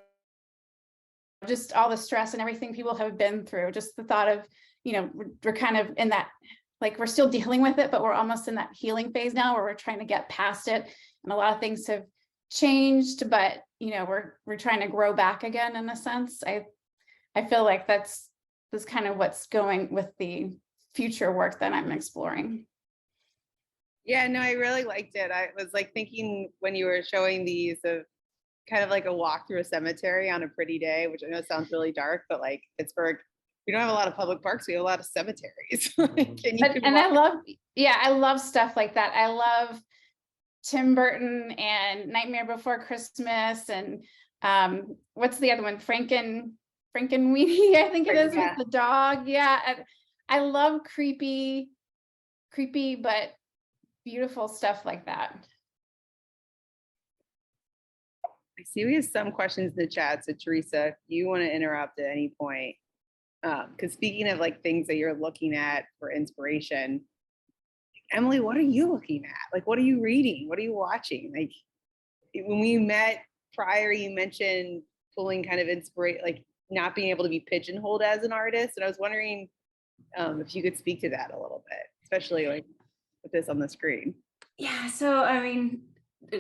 just all the stress and everything people have been through, just the thought of, you know, we're kind of in that, like, we're still dealing with it, but we're almost in that healing phase now where we're trying to get past it. And a lot of things have changed, but, you know, we're trying to grow back again, in a sense. I feel like that's kind of what's going with the future work that I'm exploring. Yeah, no, I really liked it. I was like thinking when you were showing these of kind of like a walk through a cemetery on a pretty day, which I know sounds really dark, but like Pittsburgh, we don't have a lot of public parks. We have a lot of cemeteries. I love stuff like that. I love Tim Burton and Nightmare Before Christmas, and what's the other one? Frankenweenie, I think it is, with the dog. Yeah, I love creepy but beautiful stuff like that. I see we have some questions in the chat. So Teresa, if you want to interrupt at any point, because speaking of like things that you're looking at for inspiration, Emily, what are you looking at? Like, what are you reading? What are you watching? Like, when we met prior, you mentioned pulling kind of inspiration, like not being able to be pigeonholed as an artist. And I was wondering if you could speak to that a little bit, especially like with this on the screen. Yeah, so I mean,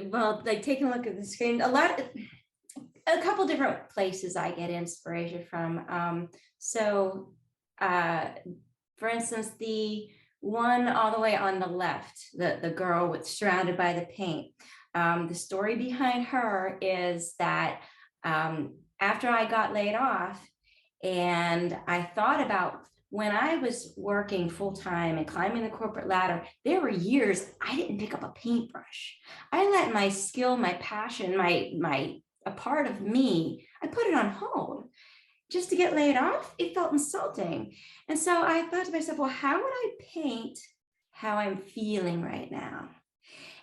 well, like taking a look at the screen, a couple different places I get inspiration from. For instance, the one all the way on the left, the girl with surrounded by the paint. The story behind her is that after I got laid off, and I thought about when I was working full-time and climbing the corporate ladder, there were years I didn't pick up a paintbrush. I let my skill, my passion, a part of me, I put it on hold. Just to get laid off, it felt insulting. And so I thought to myself, well, how would I paint how I'm feeling right now?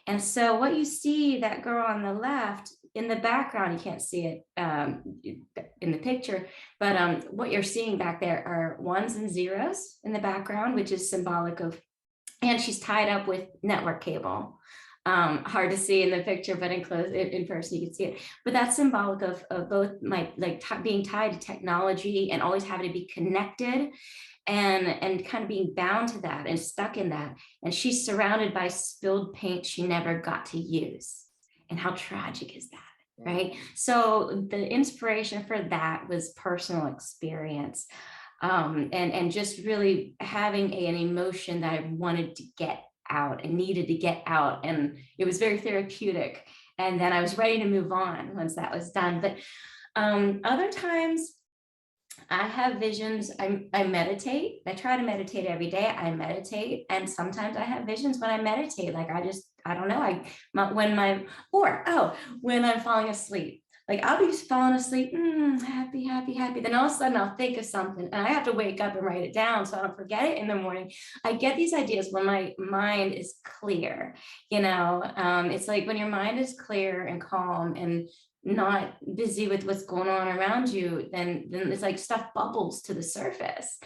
And so what you see, that girl on the left, in the background, you can't see it in the picture, but what you're seeing back there are ones and zeros in the background, which is symbolic of, and she's tied up with network cable. Hard to see in the picture, but in person you can see it. But that's symbolic of both being tied to technology and always having to be connected, and kind of being bound to that and stuck in that. And she's surrounded by spilled paint she never got to use. And how tragic is that, right? So the inspiration for that was personal experience, and just really having an emotion that I wanted to get out and needed to get out, and it was very therapeutic. And then I was ready to move on once that was done. But other times I have visions. I meditate. I try to meditate every day. I meditate, and sometimes I have visions when I meditate. Like I don't know. When I'm falling asleep. Like I'll be falling asleep, happy, happy, happy. Then all of a sudden I'll think of something, and I have to wake up and write it down so I don't forget it in the morning. I get these ideas when my mind is clear. It's like when your mind is clear and calm, and not busy with what's going on around you, then it's like stuff bubbles to the surface.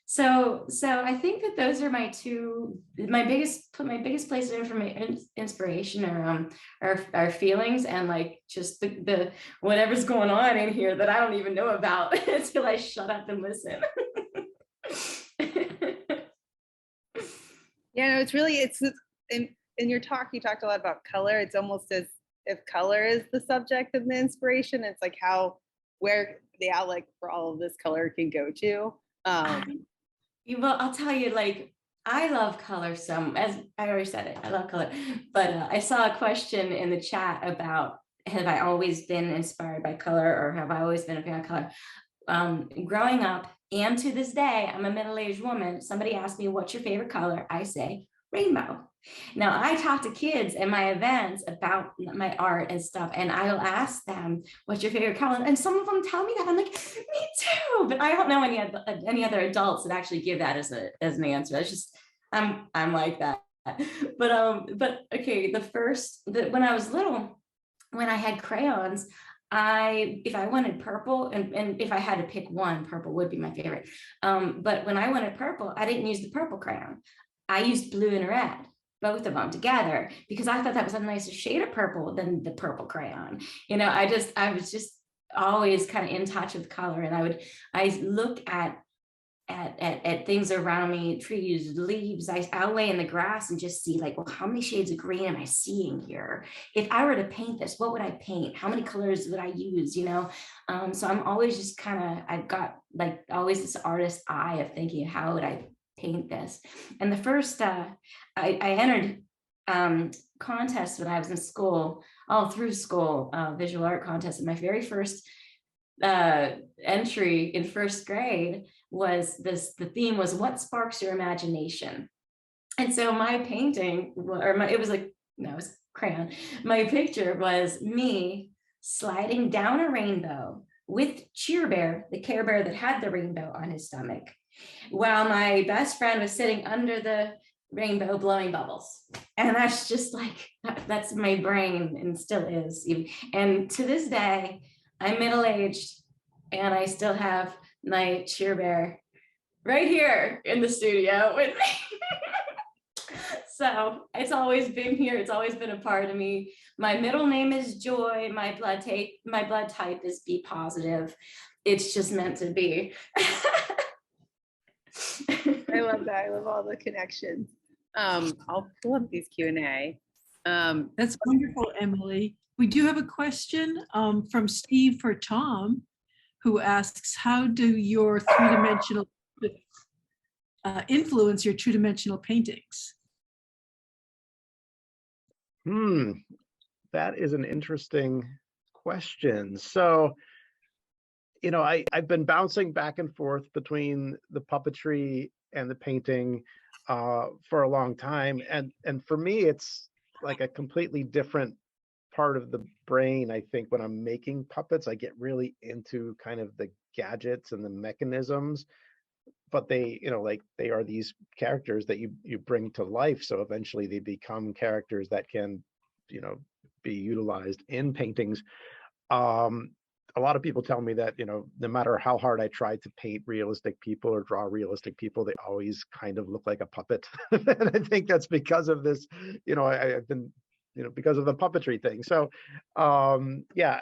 So I think that those are my biggest place of inspiration are feelings, and like just the whatever's going on in here that I don't even know about until I shut up and listen. Yeah, no, it's in your talk, you talked a lot about color. It's almost as if color is the subject of the inspiration. It's like where the outlet for all of this color can go to. Well, I'll tell you, like, I love color. As I already said it, I love color. But I saw a question in the chat about, have I always been inspired by color, or have I always been a fan of color? Growing up, and to this day, I'm a middle-aged woman. Somebody asked me, what's your favorite color? I say rainbow. Now, I talk to kids in my events about my art and stuff, and I'll ask them, what's your favorite color? And some of them tell me that. I'm like, me too. But I don't know any other adults that actually give that as an answer. That's just, I'm like that. But okay, when I was little, when I had crayons, if I wanted purple, and if I had to pick one, purple would be my favorite. But when I wanted purple, I didn't use the purple crayon. I used blue and red, both of them together, because I thought that was a nicer shade of purple than the purple crayon. You know, I was just always kind of in touch with color, and I look at things around me, trees, leaves. I'll lay in the grass and just see, like, well, how many shades of green am I seeing here? If I were to paint this, what would I paint? How many colors would I use? You know, so I'm always just I've got like always this artist eye of thinking, how would I paint this? And the first I entered contests when I was in school, all through school, visual art contests. And my very first entry in first grade was the theme was, what sparks your imagination? And so my painting, it was crayon. My picture was me sliding down a rainbow with Cheer Bear, the Care Bear that had the rainbow on his stomach, while my best friend was sitting under the rainbow blowing bubbles. And that's just like, that's my brain, and still is. And to this day, I'm middle-aged, and I still have my Cheer Bear right here in the studio with me. So it's always been here. It's always been a part of me. My middle name is Joy. My blood type is B positive. It's just meant to be. I love that. I love all the connections. I'll pull up these Q&A. That's wonderful, Emily. We do have a question from Steve for Tom, who asks, how do your three-dimensional influence your two-dimensional paintings? That is an interesting question. So, you know, I've been bouncing back and forth between the puppetry and the painting for a long time. And for me, it's like a completely different part of the brain. I think when I'm making puppets, I get really into kind of the gadgets and the mechanisms, but they, you know, like they are these characters that you bring to life. So eventually they become characters that can, you know, be utilized in paintings. A lot of people tell me that, you know, no matter how hard I try to paint realistic people or draw realistic people, they always kind of look like a puppet. And I think that's because of this, you know, I've been, you know, because of the puppetry thing. So yeah,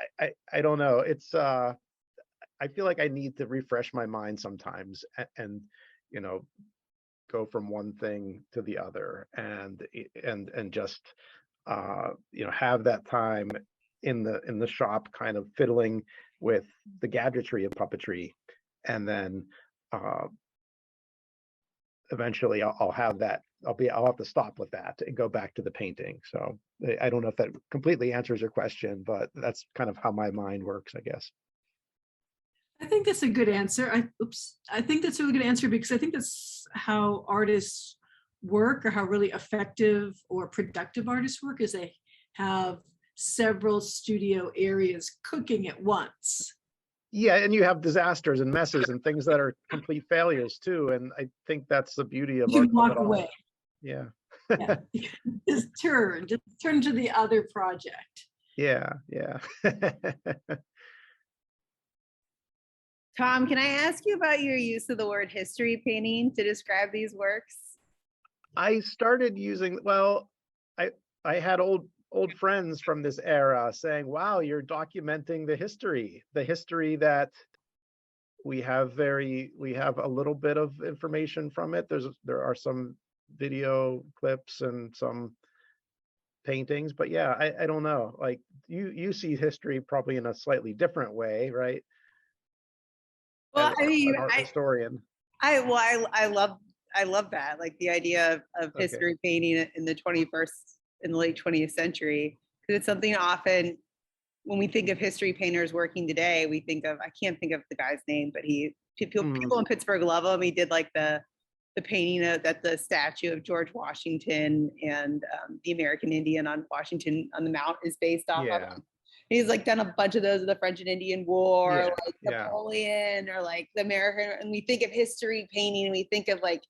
I don't know. It's I feel like I need to refresh my mind sometimes and you know, go from one thing to the other and just you know, have that time in the shop kind of fiddling with the gadgetry of puppetry, and then eventually I'll have that. I'll have to stop with that and go back to the painting. So I don't know if that completely answers your question, but that's kind of how my mind works, I guess. I think that's a good answer. I think that's a really good answer, because I think that's how artists work, or how really effective or productive artists work, is they have several studio areas cooking at once. Yeah, and you have disasters and messes and things that are complete failures too. And I think that's the beauty of You art. walk away. Yeah. Yeah. Just turn to the other project. Yeah, yeah. Tom, can I ask you about your use of the word history painting to describe these works? I started using, well, I had old friends from this era saying, wow, you're documenting the history that we have a little bit of information from it. There are some video clips and some paintings, but yeah, I don't know. Like you see history probably in a slightly different way, right? Well, As I mean, an art historian. I love that, like the idea of Okay. history painting in the late 20th century, because it's something often when we think of history painters working today, we think of, I can't think of the guy's name, but people in Pittsburgh love him. He did like the painting that the statue of George Washington and the American Indian on Washington on the Mount is based off of. Yeah. He's like done a bunch of those in the French and Indian War, Yeah, like yeah. Napoleon, or like the American. And we think of history painting, and we think of like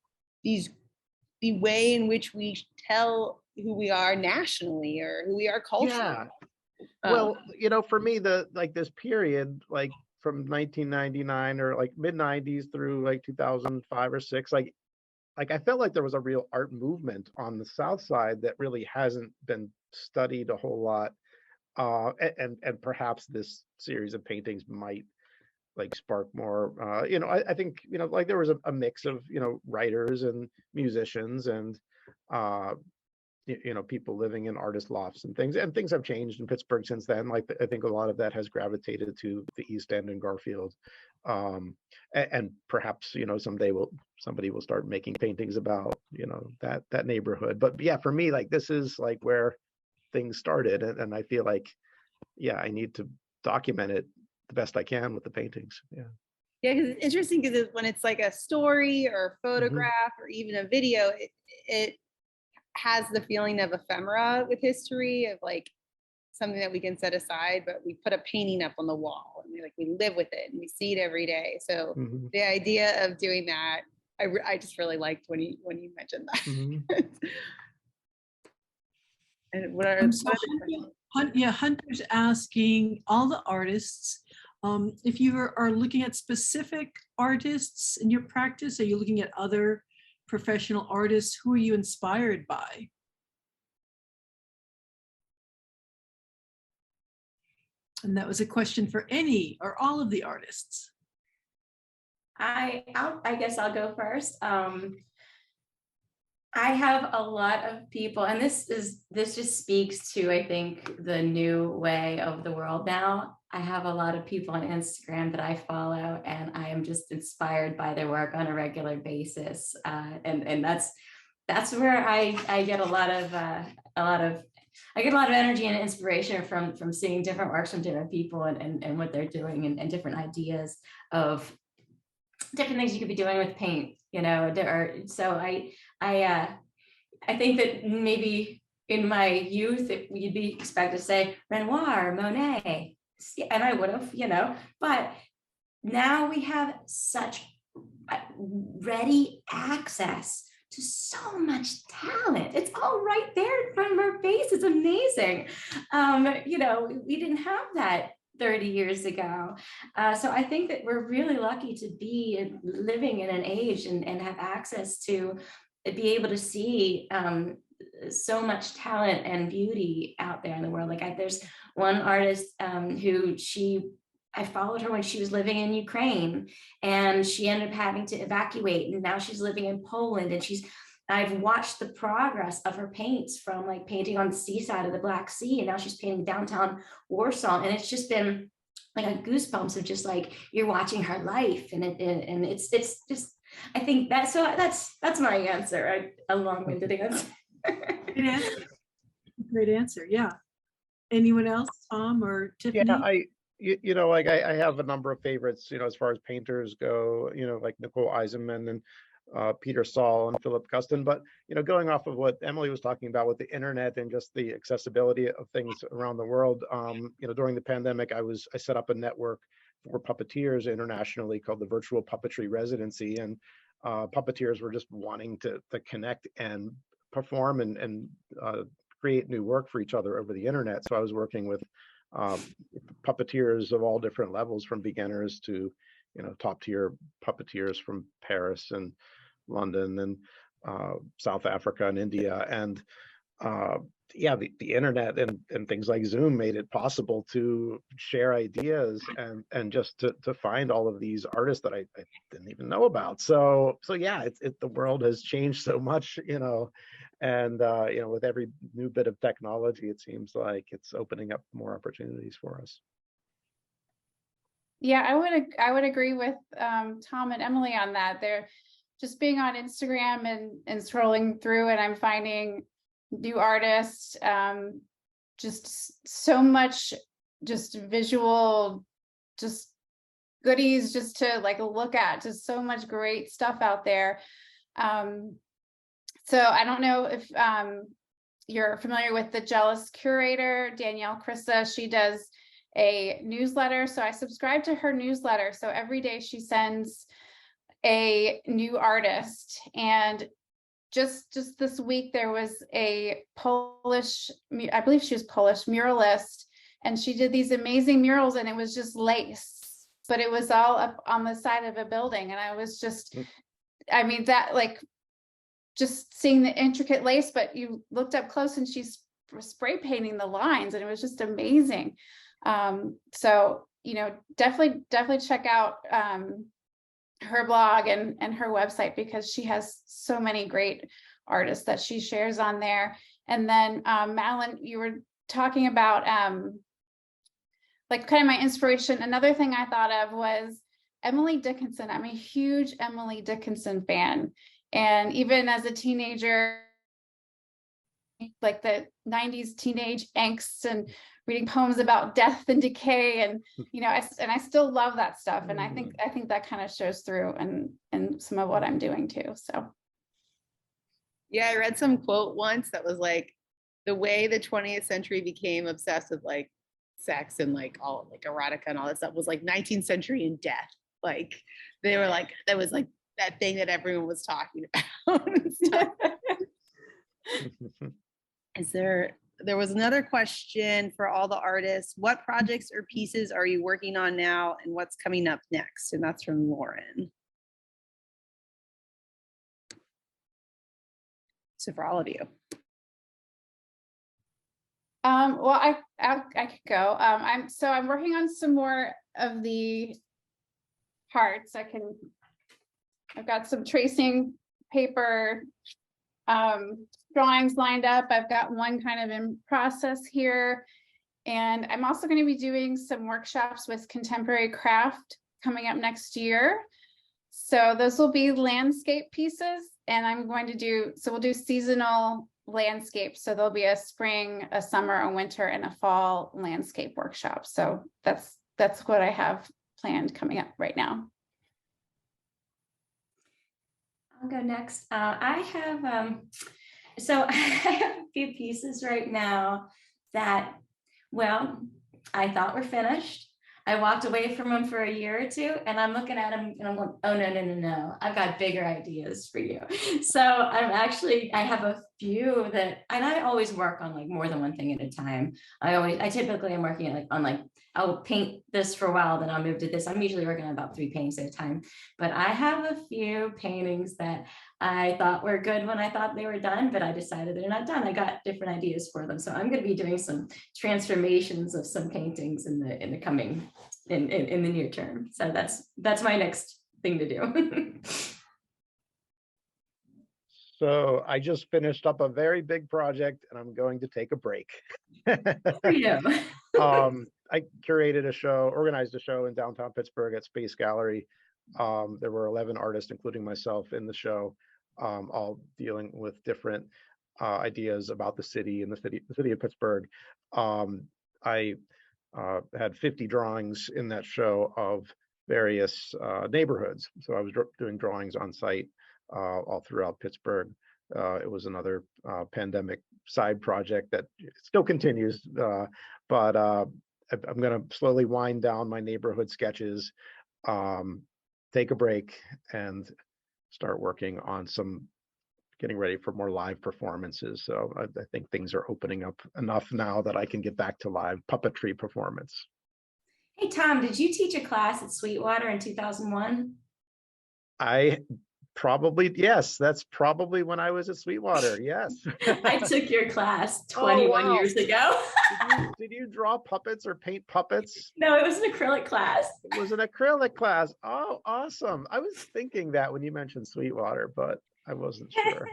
the way in which we tell who we are nationally or who we are culturally. Yeah. Well, you know, for me, this period, like from 1999 or like mid 90s through like 2005 or six, like I felt like there was a real art movement on the South Side that really hasn't been studied a whole lot. And perhaps this series of paintings might like spark more. I think, like there was a mix of, writers and musicians and people living in artist lofts and things have changed in Pittsburgh since then. Like I think a lot of that has gravitated to the East End and Garfield, and perhaps someday somebody will start making paintings about that neighborhood. But yeah, for me, like this is like where things started, and I feel like I need to document it the best I can with the paintings. Yeah, because it's interesting because when it's like a story or a photograph or even a video, it has the feeling of ephemera with history, of like something that we can set aside, but we put a painting up on the wall and we live with it and we see it every day. So the idea of doing that, I just really liked when you mentioned that. And what are Hunter's asking all the artists, if you are looking at specific artists in your practice, are you looking at other professional artists? Who are you inspired by? And that was a question for any or all of the artists. I guess I'll go first. I have a lot of people, and this just speaks to, I think, the new way of the world now. I have a lot of people on Instagram that I follow, and I am just inspired by their work on a regular basis. And that's where I get a lot of energy and inspiration from seeing different works from different people and what they're doing and different ideas of different things you could be doing with paint, so I think that maybe in my youth, you'd be expected to say Renoir, Monet, and I would have, but now we have such ready access to so much talent. It's all right there in front of our face. It's amazing. We didn't have that 30 years ago. So I think that we're really lucky to be living in an age and have access to be able to see so much talent and beauty out there in the world. Like there's one artist who I followed her when she was living in Ukraine, and she ended up having to evacuate, and now she's living in Poland, and I've watched the progress of her paints from like painting on the seaside of the Black Sea, and now she's painting downtown Warsaw, and it's just been like a goosebumps of just like you're watching her life, and it's just, I think that's my answer. A long-winded answer. Great answer. Yeah. Anyone else, Tom or Tiffany? Yeah, I have a number of favorites, as far as painters go, like Nicole Eisenman and Peter Saul and Philip Custon. But, going off of what Emily was talking about with the internet and just the accessibility of things around the world, during the pandemic, I set up a network for puppeteers internationally called the Virtual Puppetry Residency. And puppeteers were just wanting to connect and perform and create new work for each other over the internet. So I was working with puppeteers of all different levels, from beginners to, top tier puppeteers from Paris and London and South Africa and India. And yeah, the internet and things like Zoom made it possible to share ideas and just to find all of these artists that I didn't even know about. So yeah, the world has changed so much, and with every new bit of technology, it seems like it's opening up more opportunities for us. Yeah, I would agree with Tom and Emily on that. They're just being on Instagram and scrolling through, and I'm finding new artists, just so much just visual, just goodies just to like look at, just so much great stuff out there. So I don't know if you're familiar with the Jealous curator, Danielle Christa. She does a newsletter. So I subscribe to her newsletter. So every day she sends a new artist, and just this week there was a Polish, I believe she was Polish, muralist, and she did these amazing murals, and it was just lace, but it was all up on the side of a building. And I was just, I mean, that like just seeing the intricate lace, but you looked up close and she's spray painting the lines, and it was just amazing. So, definitely check out her blog and her website, because she has so many great artists that she shares on there. And then Madeline, you were talking about like kind of my inspiration. Another thing I thought of was Emily Dickinson. I'm a huge Emily Dickinson fan. And even as a teenager, like the 90s teenage angst and reading poems about death and decay, and I still love that stuff, and I think that kind of shows through and some of what I'm doing too. So yeah, I read some quote once that was like, the way the 20th century became obsessed with like sex and like all like erotica and all that stuff was like 19th century and death. Like they were like, that was like that thing that everyone was talking about and stuff. There was another question for all the artists. What projects or pieces are you working on now, and what's coming up next? And that's from Lauren. So for all of you. Well, I could go. I'm working on some more of the hearts. I've got some tracing paper, drawings lined up. I've got one kind of in process here. And I'm also going to be doing some workshops with Contemporary Craft coming up next year. So those will be landscape pieces, and we'll do seasonal landscapes. So there'll be a spring, a summer, a winter, and a fall landscape workshop. So that's what I have planned coming up right now. I'll go next. I have so I have a few pieces right now that, well, I thought were finished. I walked away from them for a year or two, and I'm looking at them and I'm going, oh, no. I've got bigger ideas for you. So I have a few and I always work on like more than one thing at a time. I typically am working on I'll paint this for a while, then I'll move to this. I'm usually working on about 3 paintings at a time, but I have a few paintings that I thought were good when I thought they were done, but I decided they're not done. I got different ideas for them. So I'm going to be doing some transformations of some paintings in the coming, in the near term. So that's my next thing to do. So I just finished up a very big project, and I'm going to take a break. Yeah. I organized a show in downtown Pittsburgh at Space Gallery. There were 11 artists, including myself, in the show, all dealing with different ideas about the city and the city of Pittsburgh. I had 50 drawings in that show of various neighborhoods. So I was doing drawings on site all throughout Pittsburgh. It was another pandemic side project that still continues, but I'm going to slowly wind down my neighborhood sketches, take a break, and start working on some getting ready for more live performances. So I think things are opening up enough now that I can get back to live puppetry performance. Hey, Tom, did you teach a class at Sweetwater in 2001? I probably, yes, that's probably when I was at Sweetwater. Yes. I took your class Oh, 21 wow. years ago. Did you draw puppets or paint puppets? No, it was an acrylic class. It was an acrylic class. Oh, awesome. I was thinking that when you mentioned Sweetwater, but I wasn't sure.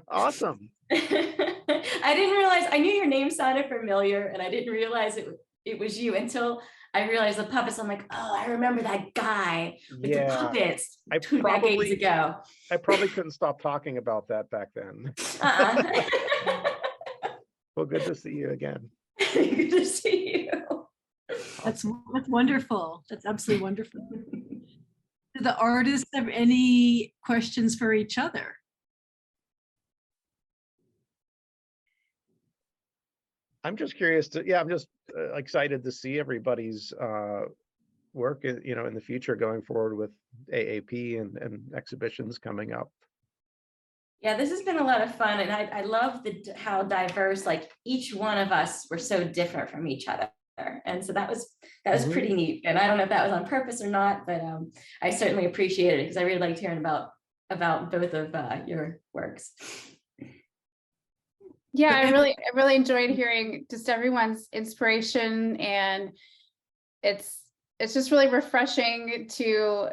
Awesome. I didn't realize, I knew your name sounded familiar, and I didn't realize it was you until I realized the puppets. I'm like, oh, I remember that guy with the puppets I 2 decades ago. I probably couldn't stop talking about that back then. Well, good to see you again. Good to see you. That's wonderful. That's absolutely wonderful. Do the artists have any questions for each other? I'm just curious I'm just excited to see everybody's work, in the future going forward with AAP and exhibitions coming up. Yeah, this has been a lot of fun, and I love how diverse, like each one of us were so different from each other. And so that was pretty neat. And I don't know if that was on purpose or not, but I certainly appreciated it because I really liked hearing about both of your works. Yeah, I really enjoyed hearing just everyone's inspiration, and it's just really refreshing to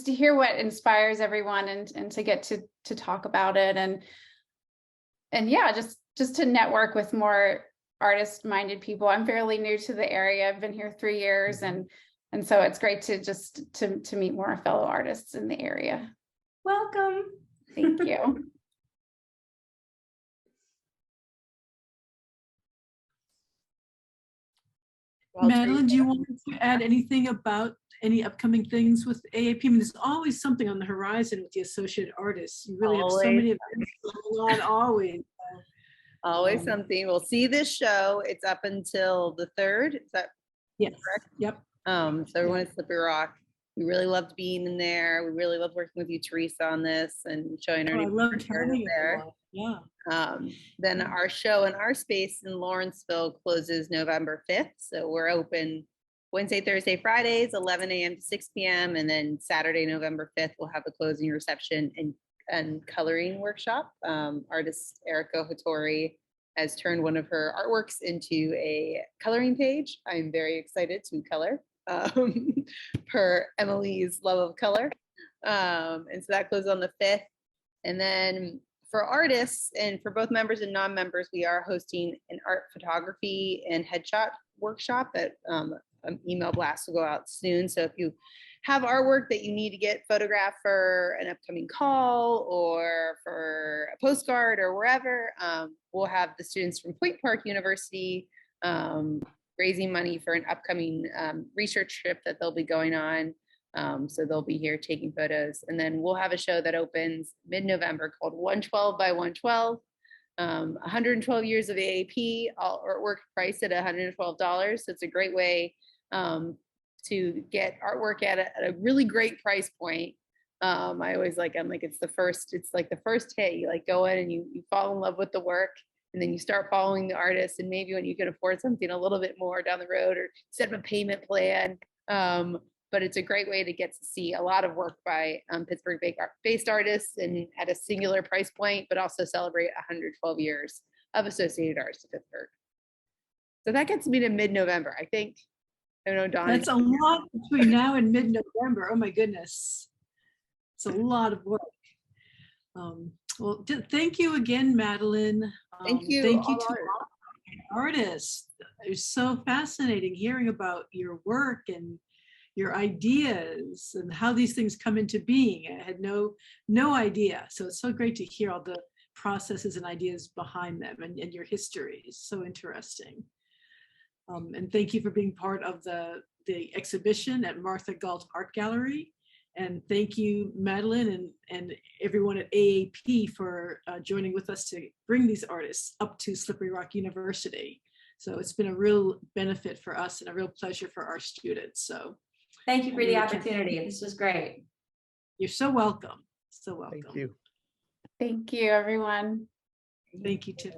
hear what inspires everyone and to get to talk about it and yeah, just to network with more artist-minded people. I'm fairly new to the area. I've been here 3 years, and so it's great to meet more fellow artists in the area. Welcome. Thank you. Madeline, do you want to add anything about any upcoming things with AAP? I mean, there's always something on the horizon with the associate artists. You really have so many events going on, always. Something. We'll see this show. It's up until the 3rd. Is that correct? Yep. So everyone at Slippery Rock, we really loved being in there. We really loved working with you, Teresa, on this and showing our new partners there. Yeah. Then our show in our space in Lawrenceville closes November 5th. So we're open Wednesday, Thursday, Fridays, 11 a.m. to 6 p.m. And then Saturday, November 5th, we'll have a closing reception and coloring workshop. Artist Erica Hattori has turned one of her artworks into a coloring page. I'm very excited to color per Emily's love of color. And so that closes on the 5th. And then for artists and for both members and non-members, we are hosting an art photography and headshot workshop that an email blast will go out soon. So if you have artwork that you need to get photographed for an upcoming call or for a postcard or wherever, we'll have the students from Point Park University raising money for an upcoming research trip that they'll be going on. So they'll be here taking photos. And then we'll have a show that opens mid-November called 112 by 112. 112 years of AAP, all artwork priced at $112. So it's a great way to get artwork at a really great price point. I'm like, it's like the first hit. You like go in and you fall in love with the work, and then you start following the artist. And maybe when you can afford something a little bit more down the road or set up a payment plan. But it's a great way to get to see a lot of work by Pittsburgh-based artists and at a singular price point, but also celebrate 112 years of Associated Artists of Pittsburgh. So that gets me to mid-November, I think. I don't know, Dawn. That's a lot between now and mid-November. Oh my goodness. It's a lot of work. Well, thank you again, Madeline. Thank you. Thank you to all artists. It was so fascinating hearing about your work and your ideas and how these things come into being. I had no idea. So it's so great to hear all the processes and ideas behind them and your history. It's so interesting. And thank you for being part of the exhibition at Martha Galt Art Gallery. And thank you, Madeline, and everyone at AAP for joining with us to bring these artists up to Slippery Rock University. So it's been a real benefit for us and a real pleasure for our students. So thank you for the opportunity. This was great. You're so welcome. So welcome. Thank you. Thank you, everyone. Thank you, Tiff.